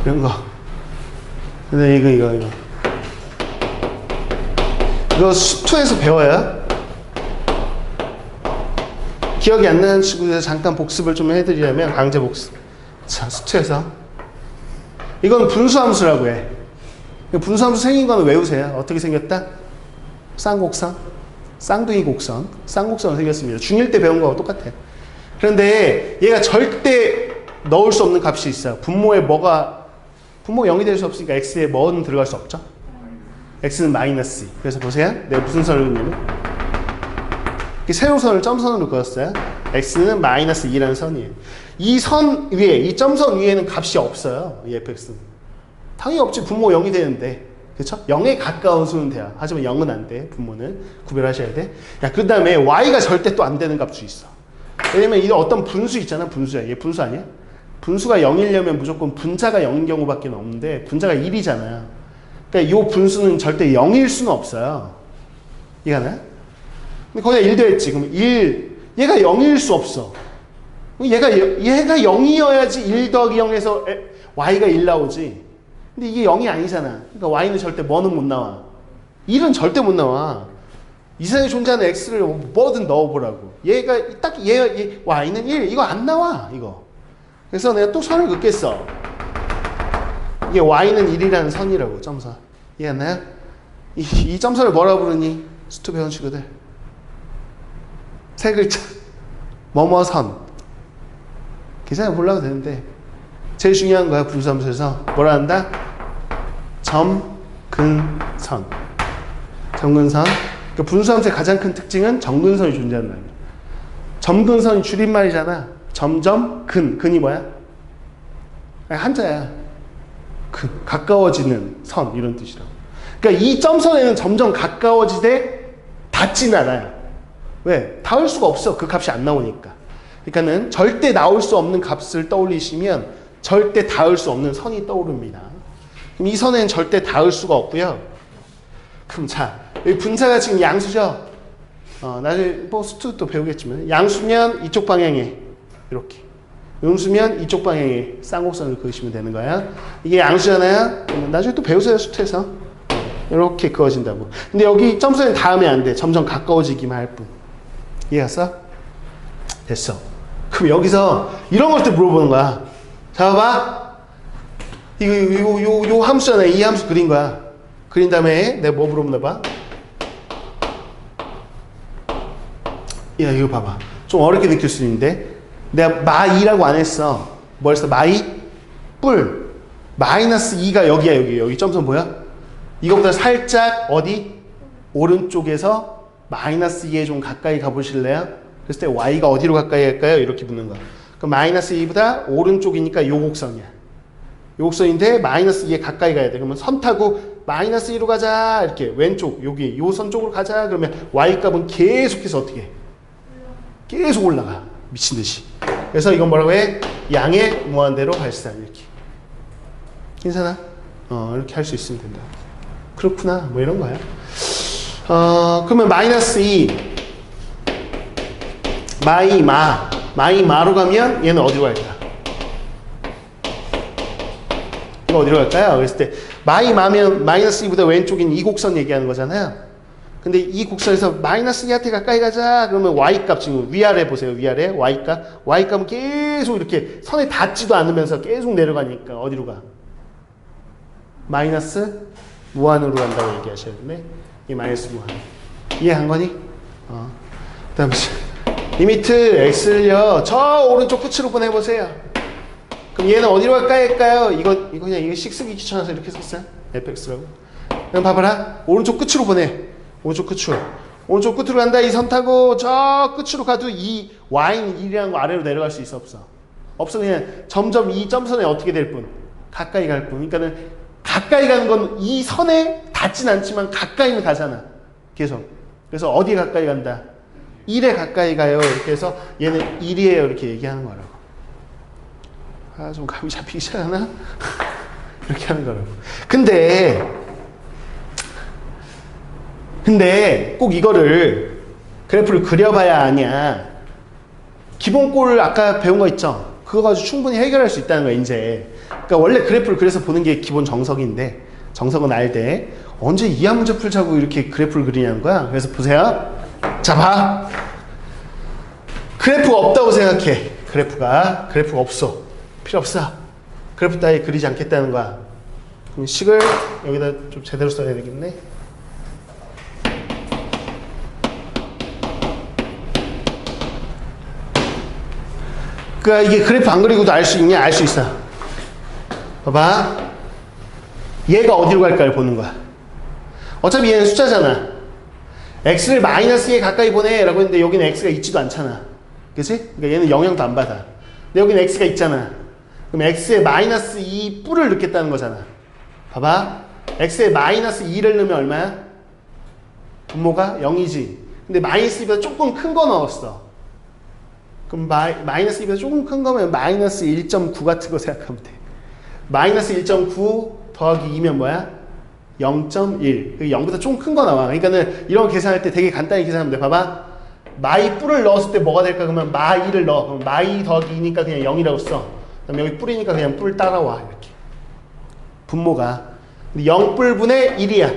이런 거. 근데 이거 수투에서 배워야 기억이 안 나는 친구들 잠깐 복습을 좀 해드리려면 강제 복습. 자, 수투에서 이건 분수함수라고 해. 분수함수 생긴 거는 외우세요. 어떻게 생겼다? 쌍곡선, 쌍둥이 곡선, 쌍곡선으로 생겼습니다. 중1 때 배운 거하고 똑같아요. 그런데 얘가 절대 넣을 수 없는 값이 있어요. 분모에 분모 0이 될 수 없으니까 x에 뭐는 들어갈 수 없죠? x는 마이너스 2. 그래서 보세요. 내가 무슨 선을 그렸냐면 세로선을 점선으로 그었어요. x는 마이너스 2라는 선이에요. 이 선 위에, 이 점선 위에는 값이 없어요. 이 fx는. 당연히 없지. 분모 0이 되는데. 그쵸? 0에 가까운 수는 돼요. 하지만 0은 안 돼. 분모는. 구별하셔야 돼. 야, 그 다음에 y가 절대 또 안 되는 값도 있어. 왜냐면 이 어떤 분수 있잖아. 분수야. 얘 분수 아니야? 분수가 0이려면 무조건 분자가 0인 경우밖에 없는데 분자가 1이잖아요. 그러니까 이 분수는 절대 0일 수는 없어요. 이해가나요? 근데 거기다 1 더했지. 그럼 1, 얘가 0일 수 없어. 얘가 0이어야지 1 더하기 0에서 y가 1 나오지. 근데 이게 0이 아니잖아. 그러니까 y는 절대 뭐는 못 나와. 1은 절대 못 나와. 이 세상에 존재하는 x를 뭐든 넣어보라고. 얘가 딱 y는 1. 이거 안 나와. 이거. 그래서 내가 또 선을 긋겠어. 이게 y는 1이라는 선이라고. 점선. 이해했나요? 이 점선을 뭐라고 부르니? 수투 배운 친구들. 세 글자. 뭐뭐선. 기사에 보려고 되는데 제일 중요한 거야. 분수함수에서 뭐라 한다? 점근선. 점근선. 그러니까 분수함수의 가장 큰 특징은 점근선이 존재한다는 거야. 점근선이 줄임말이잖아. 점점 근. 근이 뭐야? 한자야. 가까워지는 선 이런 뜻이라고. 그러니까 이 점선에는 점점 가까워지되 닿진 않아요. 왜? 닿을 수가 없어. 그 값이 안 나오니까. 그러니까는 절대 나올 수 없는 값을 떠올리시면 절대 닿을 수 없는 선이 떠오릅니다. 그럼 이 선에는 절대 닿을 수가 없고요. 그럼 자, 여기 분자가 지금 양수죠? 나중에 뭐 수투 또 배우겠지만 양수면 이쪽 방향에 이렇게, 음수면 이쪽 방향에 쌍곡선을 그으시면 되는 거야. 이게 양수잖아요? 나중에 또 배우세요. 수투에서 이렇게 그어진다고. 근데 여기 점선에 닿으면 안 돼. 점점 가까워지기만 할 뿐. 이해갔어? 됐어. 그럼 여기서 이런 걸 때 물어보는 거야. 자, 봐봐. 요 함수잖아. 이 함수 그린 거야. 그린 다음에 내가 뭐 물어보나 봐. 야, 이거 봐봐. 좀 어렵게 느낄 수 있는데 내가 마2라고 안 했어. 뭐 했어? 마이? 뿔. 마이너스 2가 여기야. 여기 점선 보여? 이거보다 살짝 어디? 오른쪽에서 마이너스 2에 좀 가까이 가보실래요? 그랬을 때 y가 어디로 가까이 갈까요? 이렇게 묻는 거야. 그럼 마이너스 2보다 오른쪽이니까 요 곡선이야. 요 곡선인데 마이너스 2에 가까이 가야 돼. 그러면 선 타고 마이너스 2로 가자. 이렇게 왼쪽 여기 요 선 쪽으로 가자. 그러면 y 값은 계속해서 어떻게 해? 계속 올라가. 미친 듯이. 그래서 이건 뭐라고 해? 양의 무한대로 발산. 이렇게. 괜찮아? 이렇게 할 수 있으면 된다. 그렇구나. 뭐 이런 거야. 그러면 마이너스 2 마이마로 가면 얘는 어디로 갈까? 이거 어디로 갈까요? 그랬을 때 마이마면 마이너스 2보다 왼쪽인 이 곡선 얘기하는 거잖아요. 근데 이 곡선에서 마이너스 2한테 가까이 가자. 그러면 y값 지금 위아래 보세요. 위아래 y값은 계속 이렇게 선에 닿지도 않으면서 계속 내려가니까 어디로 가? 마이너스 무한으로 간다고 얘기하셔야 되네. 이 마이너스 무한. 이해한 거니? 그 다음에 리미트 x를요 저 오른쪽 끝으로 보내보세요. 그럼 얘는 어디로 가까이 할까요? 이거 그냥 이거 식쓰기 귀찮아서 이렇게 썼어요. fx라고. 그럼 봐봐라. 오른쪽 끝으로 보내. 오른쪽 끝으로 간다. 이 선 타고 저 끝으로 가도 이 y는 1이라는 거 아래로 내려갈 수 있어? 없어? 없어. 그냥 점점 이 점선에 어떻게 될 뿐? 가까이 갈 뿐. 그러니까는 가까이 가는 건 이 선에 닿진 않지만 가까이는 가잖아. 계속. 그래서 어디에 가까이 간다? 1에 가까이 가요. 이렇게 해서 얘는 1이에요. 이렇게 얘기하는 거라고. 좀 감이 잡히지 않아? 이렇게 하는 거라고. 근데 근데 꼭 이거를 그래프를 그려봐야 아냐. 기본꼴 아까 배운 거 있죠? 그거 가지고 충분히 해결할 수 있다는 거야 이제. 그러니까 원래 그래프를 그려서 보는 게 기본 정석인데 정석은 알되 언제 이하 문제 풀자고 이렇게 그래프를 그리냐는 거야. 그래서 보세요. 자, 봐. 그래프가 없다고 생각해. 그래프가 없어. 필요 없어. 그래프 따위 그리지 않겠다는 거야. 그럼 식을 여기다 좀 제대로 써야 되겠네. 그러니까 이게 그래프 안 그리고도 알 수 있냐? 알 수 있어. 봐봐. 얘가 어디로 갈까를 보는 거야. 어차피 얘는 숫자잖아. x를 마이너스 2에 가까이 보내 라고 했는데 여기는 x가 있지도 않잖아. 그치? 그러니까 얘는 영향도 안 받아. 근데 여기는 x가 있잖아. 그럼 x에 마이너스 2 뿔을 넣겠다는 거잖아. 봐봐. x에 마이너스 2를 넣으면 얼마야? 분모가 0이지. 근데 마이너스 2보다 조금 큰 거 넣었어. 그럼 마이너스 2보다 조금 큰 거면 마이너스 1.9 같은 거 생각하면 돼. 마이너스 1.9 더하기 2면 뭐야? 0.1. 0보다 좀 큰 거 나와. 그러니까는 이런 거 계산할 때 되게 간단히 계산하면 돼. 봐봐. 마이 뿔을 넣었을 때 뭐가 될까? 그러면 마이를 넣어. 그럼 마이 더하기 2니까 그냥 0이라고 써. 그럼 여기 뿔이니까 그냥 뿔 따라와. 이렇게. 분모가. 근데 0뿔분의 1이야.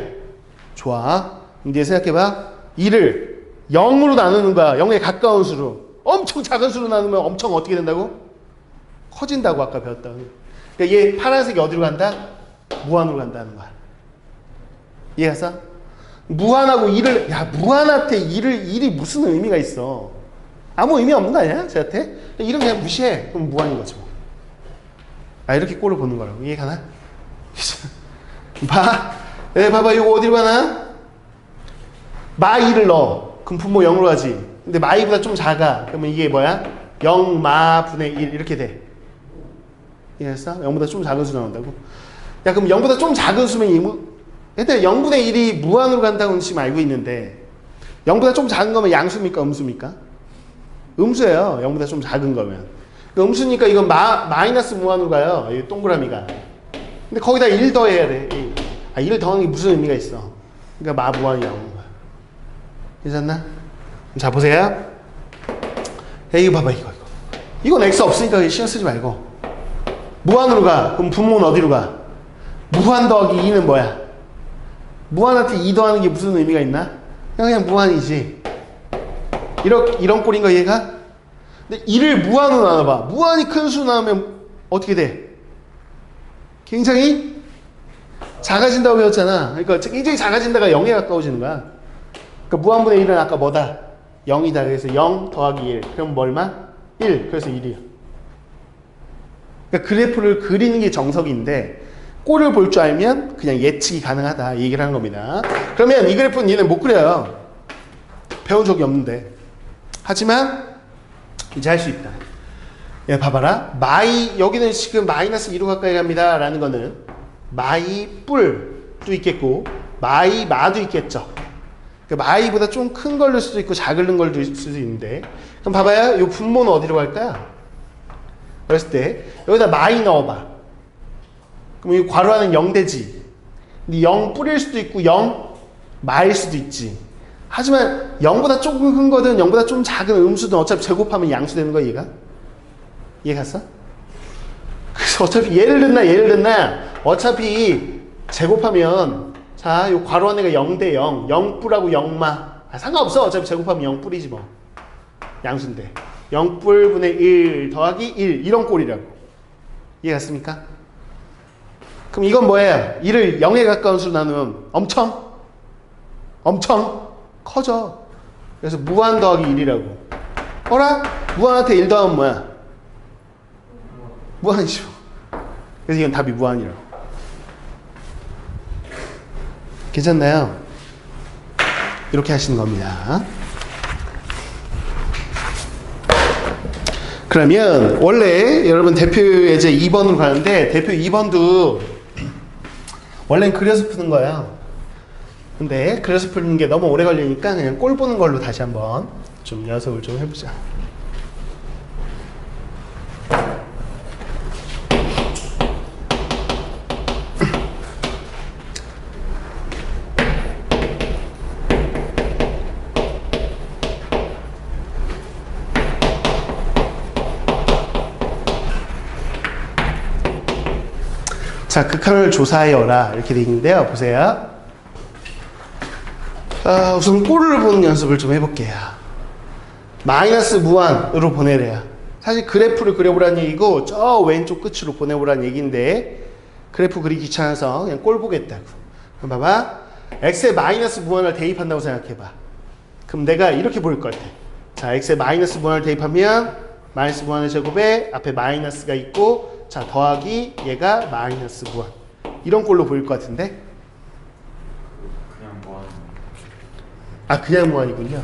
좋아. 근데 생각해봐. 2를 0으로 나누는 거야. 0에 가까운 수로. 엄청 작은 수로 나누면 엄청 어떻게 된다고? 커진다고 아까 배웠다. 그러니까 얘 파란색이 어디로 간다? 무한으로 간다는 거야. 이해했어? 무한하고 1을, 야, 무한한테 1이 무슨 의미가 있어? 아무 의미 없는 거 아니야? 쟤한테? 1은 그냥 무시해. 그럼 무한인 거죠. 아, 이렇게 꼴을 보는 거라고. 이해 가나? 봐. 네, 봐봐. 이거 어디로 가나? 마2를 넣어. 그럼 분모 0으로 가지. 근데 마이보다 좀 작아. 그러면 이게 뭐야? 0마분의 1 이렇게 돼. 이해했어? 0보다 좀 작은 수 나온다고? 야, 그럼 0보다 좀 작은 수면 일단 0분의 1이 무한으로 간다고는 지금 알고 있는데 0보다 좀 작은 거면 양수입니까? 음수입니까? 음수예요. 0보다 좀 작은 거면. 음수니까 이건 마이너스 무한으로 가요. 이 동그라미가. 근데 거기다 1 더해야 돼. 1 더하는 게 무슨 의미가 있어? 그러니까 마무한이 나오는 거야. 괜찮나? 자, 보세요. 야, 이거 봐봐. 이건 x 없으니까 신경 쓰지 말고 무한으로 가. 그럼 분모는 어디로 가? 무한 더하기 2는 뭐야? 무한한테 2 더하는 게 무슨 의미가 있나? 그냥 무한이지. 이런 꼴인 거 얘가? 근데 2를 무한으로 나눠봐. 무한이 큰 수 나누면 어떻게 돼? 굉장히 작아진다고 배웠잖아. 그러니까 굉장히 작아진다가 0에 가까워지는 거야. 그러니까 무한분의 1은 아까 뭐다? 0이다. 그래서 0 더하기 1. 그럼 뭐 얼마? 1. 그래서 1이야. 그러니까 그래프를 그리는 게 정석인데 꼴을 볼 줄 알면 그냥 예측이 가능하다. 이 얘기를 하는 겁니다. 그러면 이 그래프는 얘는 못 그려요. 배운 적이 없는데. 하지만 이제 할 수 있다. 예, 봐봐라. 여기는 지금 마이너스 2로 가까이 갑니다. 라는 거는 마이 뿔도 있겠고 마이 마도 있겠죠. 그러니까 마이보다 좀 큰 걸 넣을 수도 있고 작은 걸 넣을 수도 있는데 그럼 봐봐요. 이 분모는 어디로 갈까요? 그랬을 때 여기다 마이 넣어봐. 그럼 이 괄호 안은 0되지. 근데 0 뿌릴 수도 있고 0 마일 수도 있지. 하지만 0보다 조금 큰 거든 0보다 좀 작은 음수든 어차피 제곱하면 양수 되는 거야 얘가. 이해 갔어? 그래서 어차피 얘를 넣나 어차피 제곱하면 자, 요 괄호 안에가 0대 0 0뿔하고 0마 상관없어. 어차피 제곱하면 0뿔이지 뭐. 양수인데 0뿔분의 1 더하기 1 이런 꼴이라고. 이해 갔습니까? 그럼 이건 뭐예요? 1을 0에 가까운 수로 나누면 엄청 커져. 그래서 무한 더하기 1이라고. 어라? 무한한테 1 더하면 뭐야? 무한이죠. 그래서 이건 답이 무한이라고. 괜찮나요? 이렇게 하시는 겁니다. 그러면 원래 여러분 대표 예제 2번으로 가는데 대표 2번도 원래는 그려서 푸는 거예요. 근데 그려서 푸는 게 너무 오래 걸리니까 그냥 꼴 보는 걸로 다시 한번 좀 연습을 좀 해보자. 자, 극한을 조사하여라 이렇게 돼 있는데요. 보세요. 우선 꼴을 보는 연습을 좀 해볼게요. 마이너스 무한으로 보내래요. 사실 그래프를 그려보라는 얘기고 저 왼쪽 끝으로 보내보라는 얘기인데 그래프 그리기 귀찮아서 그냥 꼴 보겠다고. 그럼 봐봐. x에 마이너스 무한을 대입한다고 생각해봐. 그럼 내가 이렇게 보일 것 같아. 자, x에 마이너스 무한을 대입하면 마이너스 무한의 제곱에 앞에 마이너스가 있고 자, 더하기 얘가 마이너스 무한. 이런 꼴로 보일 것 같은데? 그냥 무한. 아, 그냥 무한이군요.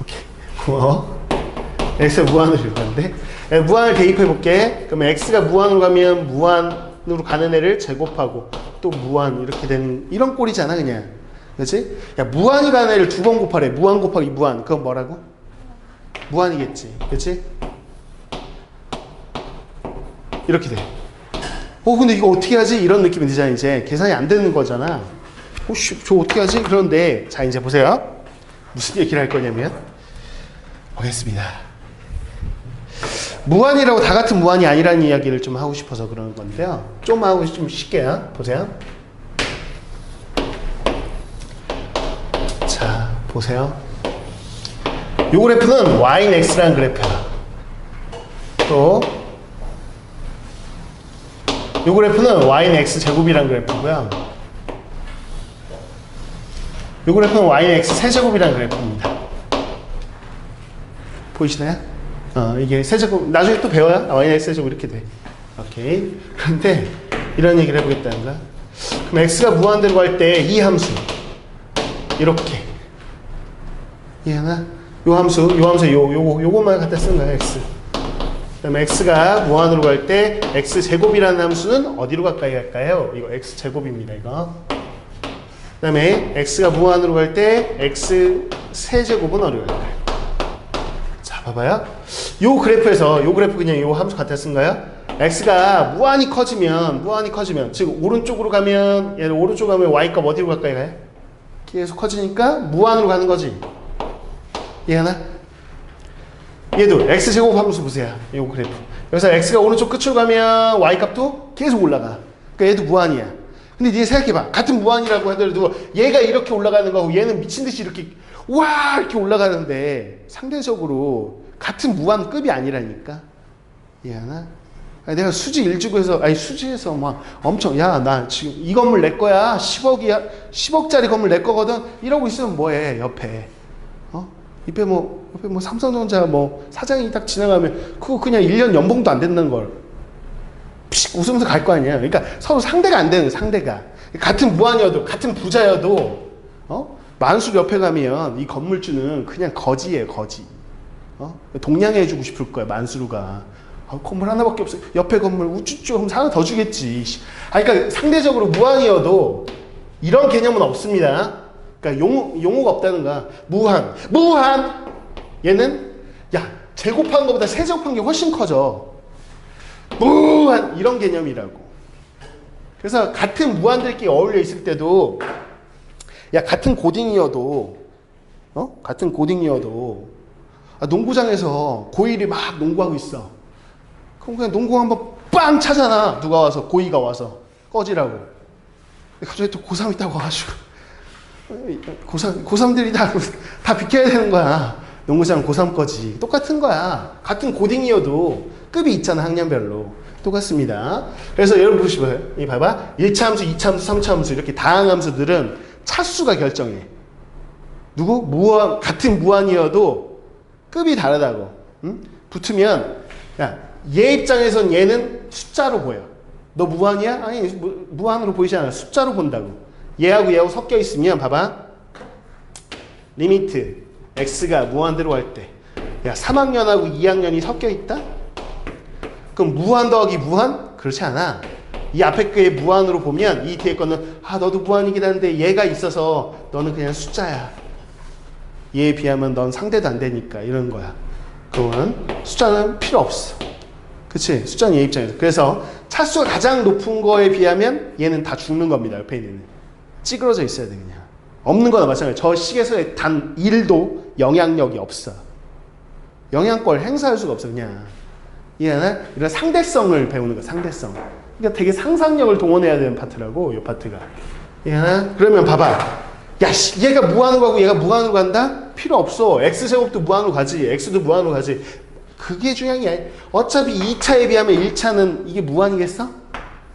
오케이. 고마워. x에 무한으로 읽었는데 무한을 대입해 볼게. 그러면 x가 무한으로 가면 무한으로 가는 애를 제곱하고 또 무한 이렇게 되는 이런 꼴이잖아 그냥. 그렇지? 야, 무한이 가는 애를 두 번 곱하래. 무한 곱하기 무한. 그건 뭐라고? 무한이겠지. 그렇지? 이렇게 돼. 근데 이거 어떻게 하지? 이런 느낌이 들잖아. 이제 계산이 안 되는 거잖아. 저 어떻게 하지? 그런데 자, 이제 보세요. 무슨 얘기를 할 거냐면 보겠습니다. 무한이라고 다 같은 무한이 아니라는 이야기를 좀 하고 싶어서 그러는 건데요. 좀 하고 좀 쉽게요. 보세요. 자, 보세요. 요 그래프는 yx라는 그래프야. 또 요 그래프는 yx 제곱이라는 그래프고요. 요 그래프는 yx 세제곱이라는 그래프입니다. 보이시나요? 이게 세제곱, 나중에 또 배워요. yx 세제곱 이렇게 돼. 오케이. 그런데 이런 얘기를 해보겠다는 거야. 그럼 x가 무한대로 갈 때 이 함수 이렇게 이해하나? 요 함수 요것만 갖다 쓰는 거야. x. 그다음에 x가 무한으로 갈 때 x 제곱이라는 함수는 어디로 가까이 갈까요? 이거 x 제곱입니다. 이거. 그다음에 x가 무한으로 갈 때 x 세제곱은 어디로 갈까요? 자, 봐봐요. 요 그래프에서 요 그래프 그냥 요 함수 갖다 쓴 거야. x가 무한히 커지면 즉 오른쪽으로 가면 얘를 오른쪽으로 가면 y값 어디로 가까이 가요? 계속 커지니까 무한으로 가는 거지. 이해하나? 얘도 x제곱 함수 보세요. 요 그래프. 여기서 x가 오른쪽 끝으로 가면 y값도 계속 올라가. 그러니까 얘도 무한이야. 근데 니네 생각해봐. 같은 무한이라고 하더라도 얘가 이렇게 올라가는 거고 얘는 미친듯이 이렇게 와 이렇게 올라가는데 상대적으로 같은 무한급이 아니라니까. 이해하나? 내가 수지 1주구에서 수지에서 막 엄청 야 나 지금 이 건물 내 거야 10억이야 10억짜리 건물 내 거거든 이러고 있으면 뭐해 옆에 옆에 뭐 삼성전자 뭐 사장이 딱 지나가면 그거 그냥 1년 연봉도 안 된다는 걸 피식 웃으면서 갈 거 아니야. 그러니까 서로 상대가 안 되는 상대가 같은 무한이어도 같은 부자여도 만수 옆에 가면 이 건물주는 그냥 거지예요 거지. 동냥해 해주고 싶을 거야 만수루가. 건물 하나밖에 없어. 옆에 건물 우쭈쭈 하면 하나 더 주겠지. 그러니까 상대적으로 무한이어도 이런 개념은 없습니다. 그러니까 용어가 없다는 거야. 무한. 얘는 야 제곱한 것보다 세제곱한 게 훨씬 커져. 무한 이런 개념이라고. 그래서 같은 무한들끼리 어울려 있을 때도 야 같은 고딩이어도 농구장에서 고1이 막 농구하고 있어. 그럼 그냥 농구 한번 빵 차잖아. 누가 와서 고이가 와서 꺼지라고. 갑자기 또 고3 있다고 와가지고 고3들이 다 비켜야 되는 거야. 농구장 고3 거지. 똑같은 거야. 같은 고딩이어도 급이 있잖아. 학년별로. 똑같습니다. 그래서 여러분 보시면 이 봐봐. 1차 함수, 2차 함수, 3차 함수 이렇게 다항 함수들은 차수가 결정해. 같은 무한이어도 급이 다르다고. 응? 붙으면 야 얘 입장에선 얘는 숫자로 보여. 너 무한이야? 아니 무한으로 보이지 않아. 숫자로 본다고. 얘하고 섞여 있으면 봐봐. 리미트 x가 무한대로 갈 때 야 3학년하고 2학년이 섞여 있다? 그럼 무한 더하기 무한? 그렇지 않아. 이 앞에 거에 무한으로 보면 이 뒤에 거는 너도 무한이긴 한데 얘가 있어서 너는 그냥 숫자야. 얘에 비하면 넌 상대도 안 되니까 이런 거야. 그러면 숫자는 필요 없어. 그치? 숫자는 얘 입장에서. 그래서 차수가 가장 높은 거에 비하면 얘는 다 죽는 겁니다. 옆에 있는 찌그러져 있어야 돼 그냥. 없는 거나 마찬가지야. 저 식에서의 단 1도 영향력이 없어. 영향권을 행사할 수가 없어 그냥. 이해하나? 이런 상대성을 배우는 거야. 상대성. 그러니까 되게 상상력을 동원해야 되는 파트라고, 이 파트가. 이해하나? 그러면 봐봐. 야, 씨, 얘가 무한으로 가고 얘가 무한으로 간다? 필요 없어. x제곱도 무한으로 가지. x도 무한으로 가지. 그게 중요한 게 아니야. 어차피 2차에 비하면 1차는 이게 무한이겠어?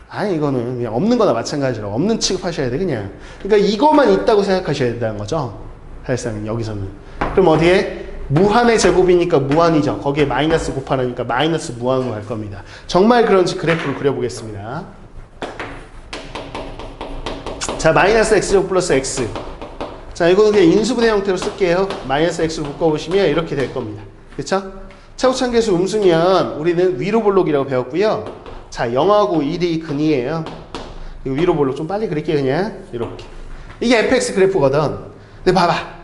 아니, 이거는 그냥 없는 거나 마찬가지로 없는 취급하셔야 돼, 그냥. 그러니까 이거만 있다고 생각하셔야 된다는 거죠. 사실상 여기서는. 그럼 어디에? 무한의 제곱이니까 무한이죠. 거기에 마이너스 곱하라니까 마이너스 무한으로 갈 겁니다. 정말 그런지 그래프를 그려보겠습니다. 자, 마이너스 x제곱 플러스 x. 자, 이거는 그냥 인수분해 형태로 쓸게요. 마이너스 x로 묶어보시면 이렇게 될 겁니다. 그쵸? 차고참계수 음수면 우리는 위로 볼록이라고 배웠고요. 자, 0하고 1이 근이에요. 이거 위로 볼록 좀 빨리 그릴게요, 그냥. 이렇게. 이게 fx 그래프거든. 근데 봐봐.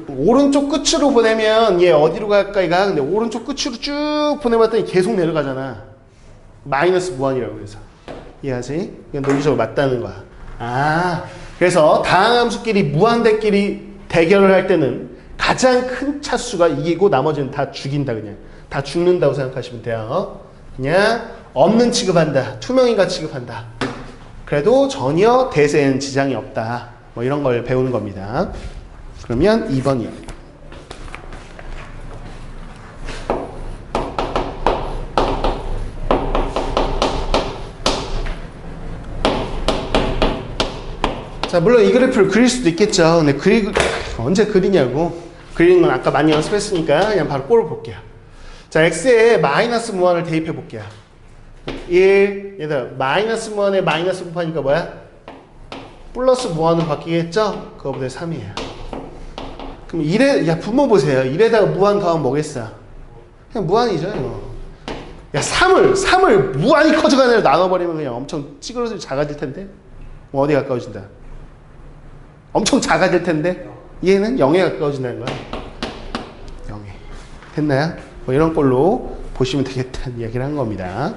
오른쪽 끝으로 보내면 얘 어디로 갈까 이가? 근데 오른쪽 끝으로 쭉 보내봤더니 계속 내려가잖아. 마이너스 무한이라고 그래서. 이해하지? 이건 논리적으로 맞다는 거야. 아, 그래서 다항함수끼리 무한대끼리 대결을 할 때는 가장 큰 차수가 이기고 나머지는 다 죽인다, 그냥. 다 죽는다고 생각하시면 돼요. 그냥 없는 취급한다. 투명인가 취급한다. 그래도 전혀 대세에는 지장이 없다. 뭐 이런 걸 배우는 겁니다. 그러면 2번이요. 자, 물론 이 그래프를 그릴 수도 있겠죠. 근데 언제 그리냐고. 그리는 건 아까 많이 연습했으니까 그냥 바로 꼴을 볼게요. 자, x에 마이너스 무한을 대입해 볼게요. 1, 얘들아, 마이너스 무한에 마이너스 곱하니까 뭐야? 플러스 무한으로 바뀌겠죠? 그거보다 3이에요. 그럼 1에, 야, 분모 보세요. 1에다가 무한 더하면 뭐겠어? 그냥 무한이죠, 이거. 야, 3을 무한히 커져가는 애로 나눠버리면 그냥 엄청 찌그러져 작아질 텐데? 뭐 어디 가까워진다? 엄청 작아질 텐데? 얘는 0에 가까워진다는 거야. 0에. 됐나요? 뭐 이런 걸로 보시면 되겠다는 이야기를 한 겁니다.